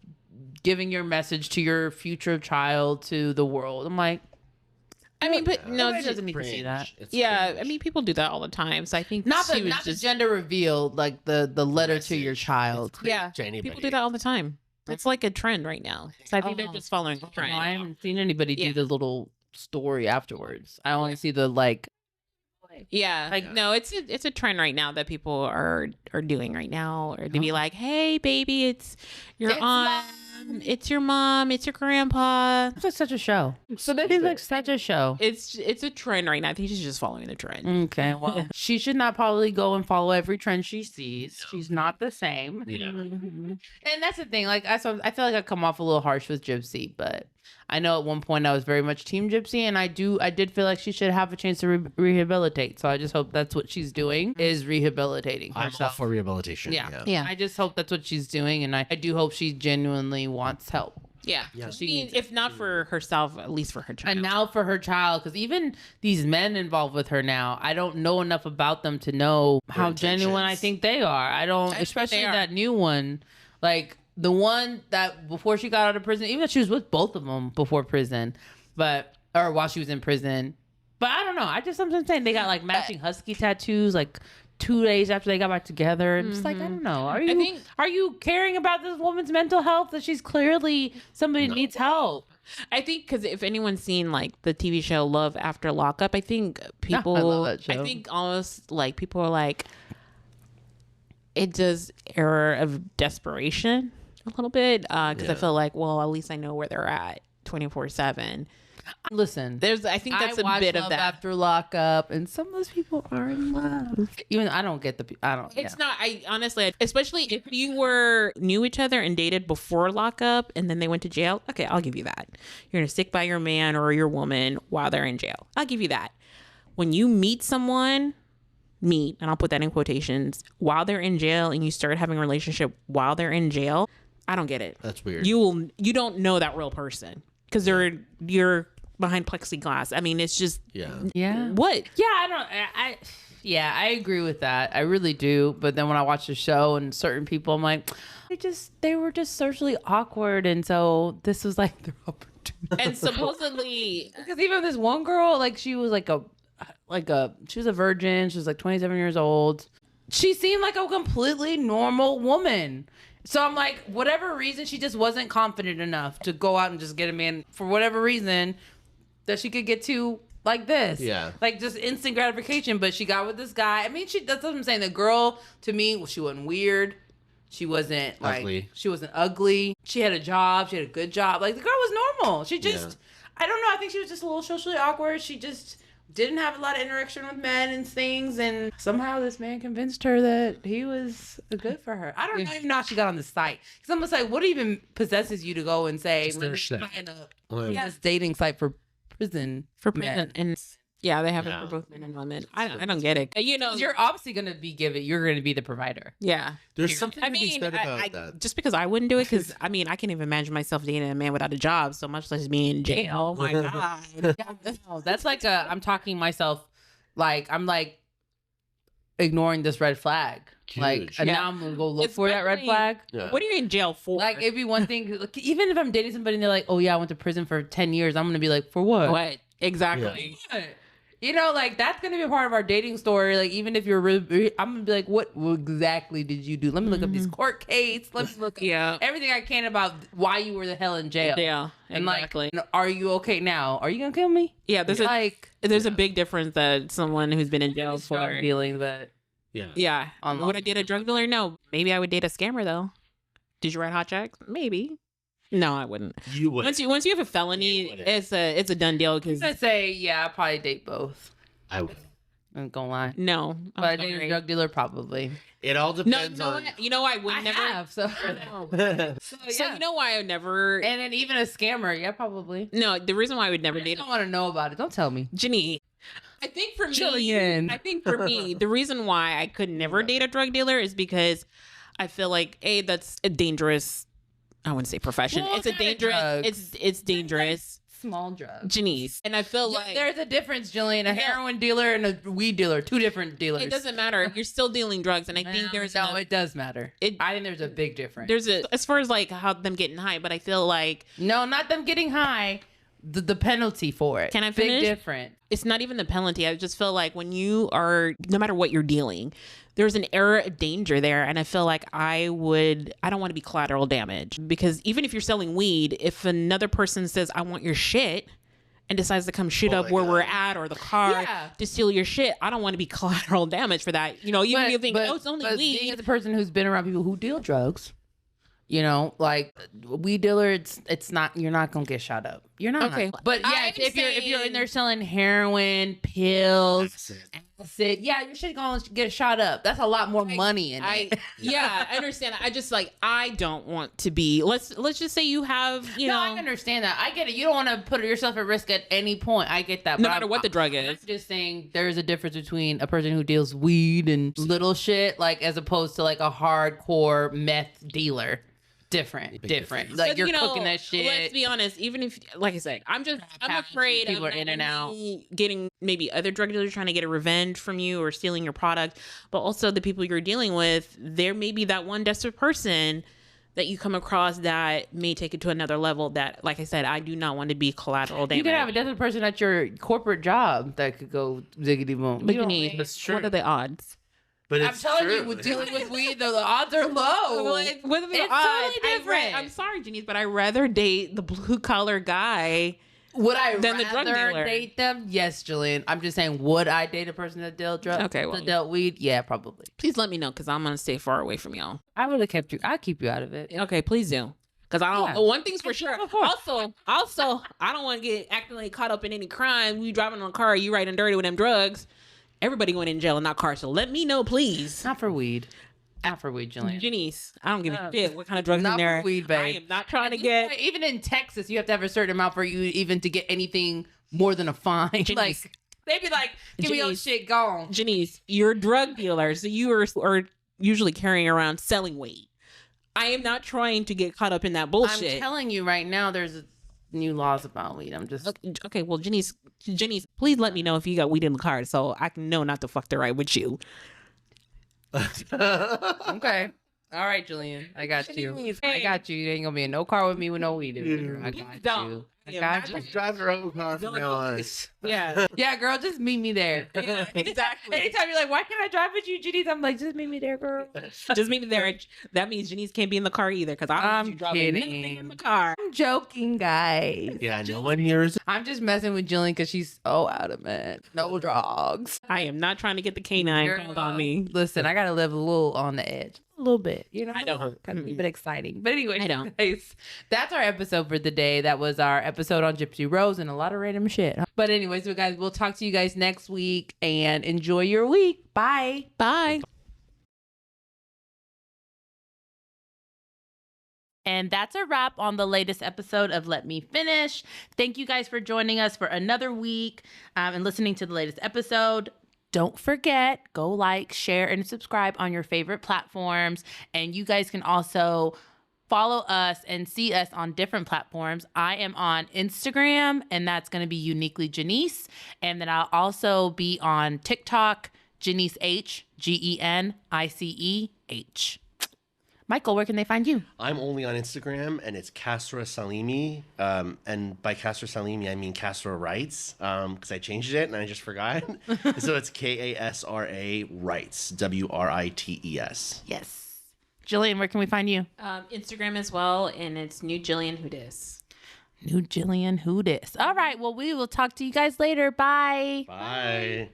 giving your message to your future child, to the world, I'm like, I mean, but no, it doesn't need to see that. I mean, people do that all the time. So I think not the gender reveal, like the letter to your child. Yeah, people do that all the time. It's like a trend right now. So I think they're just following the trend. No, I haven't seen anybody do the little story afterwards. I only see the like. Yeah, like no, it's a trend right now that people are doing right now, or to be like, hey, baby, it's your aunt. It's your mom. It's your grandpa. It's like such a show. So that is like such a show. It's a trend right now. I think she's just following the trend. Okay, well, she should not probably go and follow every trend she sees. No. She's not the same. Yeah. And that's the thing. Like, I feel like I come off a little harsh with Gypsy, but I know at one point I was very much Team Gypsy, and I did feel like she should have a chance to rehabilitate. So I just hope that's what she's doing, is rehabilitating herself. I'm all for rehabilitation. Yeah. I just hope that's what she's doing, and I do hope she genuinely wants help. Yeah. I mean, if not for herself, at least for her child. And now for her child, because even these men involved with her now, I don't know enough about them to know how genuine I think they are. I don't, especially that new one, like the one that before she got out of prison, even though she was with both of them before prison, or while she was in prison. But I don't know. I just sometimes saying they got like matching husky tattoos, like 2 days after they got back together, and just like, I don't know. Are you caring about this woman's mental health? That she's clearly somebody needs help. I think because if anyone's seen like the TV show Love After Lockup, I think people, I love that show. I think almost like people are like, it does error of desperation a little bit because I feel like, well, at least I know where they're at 24/7. Listen, I think that's I a bit Love of that. After Lockup, and some of those people are in love. Even I don't get I don't. It's not. I honestly, especially if you were knew each other and dated before lockup, and then they went to jail. Okay, I'll give you that. You're gonna stick by your man or your woman while they're in jail. I'll give you that. When you meet someone, and I'll put that in quotations, while they're in jail, and you start having a relationship while they're in jail, I don't get it. That's weird. You don't know that real person because you're behind plexiglass. I mean, it's just Yeah. What? Yeah, I agree with that. I really do. But then when I watch the show and certain people, I'm like, they were just socially awkward, and so this was like their opportunity. And supposedly, Because even this one girl, like she was she was a virgin. She was like 27 years old. She seemed like a completely normal woman. So I'm like, whatever reason, she just wasn't confident enough to go out and just get a man for whatever reason that she could get to like this. Yeah. Like just instant gratification. But she got with this guy. I mean, that's what I'm saying. The girl, to me, she wasn't weird. She wasn't like, ugly. She wasn't ugly. She had a job. She had a good job. Like the girl was normal. She just, I don't know. I think she was just a little socially awkward. She just didn't have a lot of interaction with men and things, and somehow this man convinced her that he was good for her. I don't even know how she got on the site. Because I'm just like, what even possesses you to go and say, this dating site for prison men? and yeah, they have it for both men and women. I don't get it. You know, you're obviously going to be you're going to be the provider. Yeah. There's something to be said about that. Just because I wouldn't do it, because I mean, I can't even imagine myself dating a man without a job, so much less me in jail. Oh my God. No, that's like I'm talking myself, like, I'm like ignoring this red flag. Huge. Like, and now I'm going to go look for that red flag. Yeah. What are you in jail for? Like, it'd be one thing, like, even if I'm dating somebody and they're like, oh yeah, I went to prison for 10 years, I'm going to be like, for what? What? Exactly. Yeah. You know, like, that's going to be a part of our dating story. Like, even if you're really, I'm going to be like, what exactly did you do? Let me look up this court case. Let me look up everything I can about why you were the hell in jail. Yeah, and exactly. Like, are you okay now? Are you going to kill me? Yeah, there's a big difference that someone who's been in jail for dealing, but yeah. Would I date a drug dealer? No. Maybe I would date a scammer though. Did you write hot checks? Maybe. No, I wouldn't. You would. Once you have a felony, it's a done deal. Because I'd say I'd probably date both. I would. I'm gonna lie. No, but I date a drug dealer probably. It all depends on. You know, I would never. Have, so you know why I would never. And then even a scammer, probably. No, the reason why I would never date. I don't want to know about it. Don't tell me, Jenny. I think for Jillian. me, the reason why I could never date a drug dealer is because I feel like that's a dangerous. I wouldn't say profession. Well, it's a dangerous. It's dangerous. Small drugs. Janice. And I feel like there's a difference, Jillian. A heroin dealer and a weed dealer, two different dealers. It doesn't matter. You're still dealing drugs, and I think it does matter. I think there's a big difference. As far as like how them getting high, but I feel like no, not them getting high. The penalty for it. Can I finish? Big different. It's not even the penalty. I just feel like when you are, no matter what you're dealing, there's an air of danger there. And I feel like I don't want to be collateral damage, because even if you're selling weed, if another person says, I want your shit, and decides to come shoot up where we're at or the car to steal your shit, I don't want to be collateral damage for that. You know, even if you think, it's only weed. Being the person who's been around people who deal drugs, you know, like weed dealer, it's not, you're not gonna get shot up. You're not. Okay. But yeah, if you're in there selling heroin, pills, acid, your shit gonna get shot up. That's a lot more money in it. I understand. I just I don't want to be. Let's just say you have, No, I understand that. I get it. You don't want to put yourself at risk at any point. I get that. No matter what the drug is. I'm just saying there's a difference between a person who deals weed and little shit, like, as opposed to like a hardcore meth dealer. Different. Like, you're cooking that shit. Let's be honest. Even if, like I said, I'm afraid people are in and out, getting maybe other drug dealers trying to get a revenge from you or stealing your product, but also the people you're dealing with. There may be that one desperate person that you come across that may take it to another level. That, like I said, I do not want to be collateral damage. You could have a desperate person at your corporate job that could go ziggity boom. But that's true. What are the odds? But I'm telling you, with dealing with weed, the odds are low. What are the odds? Totally different. I'm sorry, Janice, but I'd rather date the blue collar guy. Would I than the drug dealer date them? Yes, Jillian. I'm just saying, would I date a person that dealt drugs? Okay, that dealt weed? Yeah, probably. Please let me know, because I'm gonna stay far away from y'all. I would have kept you. I'll keep you out of it. Okay, please do. Because I don't. One thing's for sure. Also, I don't want to get accidentally caught up in any crime. You driving in a car, you riding dirty with them drugs. Everybody going in jail and not car. So let me know, please. Not for weed. Not for weed, Jillian. Janice, I don't give a shit what kind of drugs in there. Not for weed, babe. I am not trying to get. Even in Texas, you have to have a certain amount for you even to get anything more than a fine. Janice, like they be like, give me your shit gone. Janice, you're a drug dealer, so you are usually carrying around selling weed. I am not trying to get caught up in that bullshit. I'm telling you right now, there's new laws about weed. I'm just okay. Well, Janice, please let me know if you got weed in the car so I can know not to fuck the right with you. Okay. All right, Jillian. I got you. I got you. You ain't gonna be in no car with me with no weed in it. I got you. I got you. Drive your own car from now on. Yeah. Yeah, girl, just meet me there. Yeah, exactly. Anytime you're like, why can't I drive with you, Janice? I'm like, just meet me there, girl. Just meet me there. That means Janice can't be in the car either because I'm driving nothing in the car. I'm joking, guys. Yeah, no one hears. I'm just messing with Jillian because she's so adamant. No drugs. I am not trying to get the canine called on me. Listen, I gotta live a little on the edge. A little bit, you know. I don't. Gotta keep it exciting. But anyway, I don't. Guys, that's our episode for the day. That was our episode on Gypsy Rose and a lot of random shit. But anyways, so guys, we'll talk to you guys next week and enjoy your week. Bye. Bye. And that's a wrap on the latest episode of Let Me Finish. Thank you guys for joining us for another week and listening to the latest episode. Don't forget, go like, share, and subscribe on your favorite platforms. And you guys can also follow us and see us on different platforms. I am on Instagram, and that's going to be Uniquely Janice. And then I'll also be on TikTok, Janice H, GENICEH. Michael, where can they find you? I'm only on Instagram, and it's Kasra Salimi. And by Kasra Salimi, I mean Kasra Writes, because I changed it and I just forgot. So it's KASRA Writes, WRITES. Yes. Jillian, where can we find you? Instagram as well, and it's New Jillian Who Dis. New Jillian Who Dis. All right, well, we will talk to you guys later. Bye. Bye.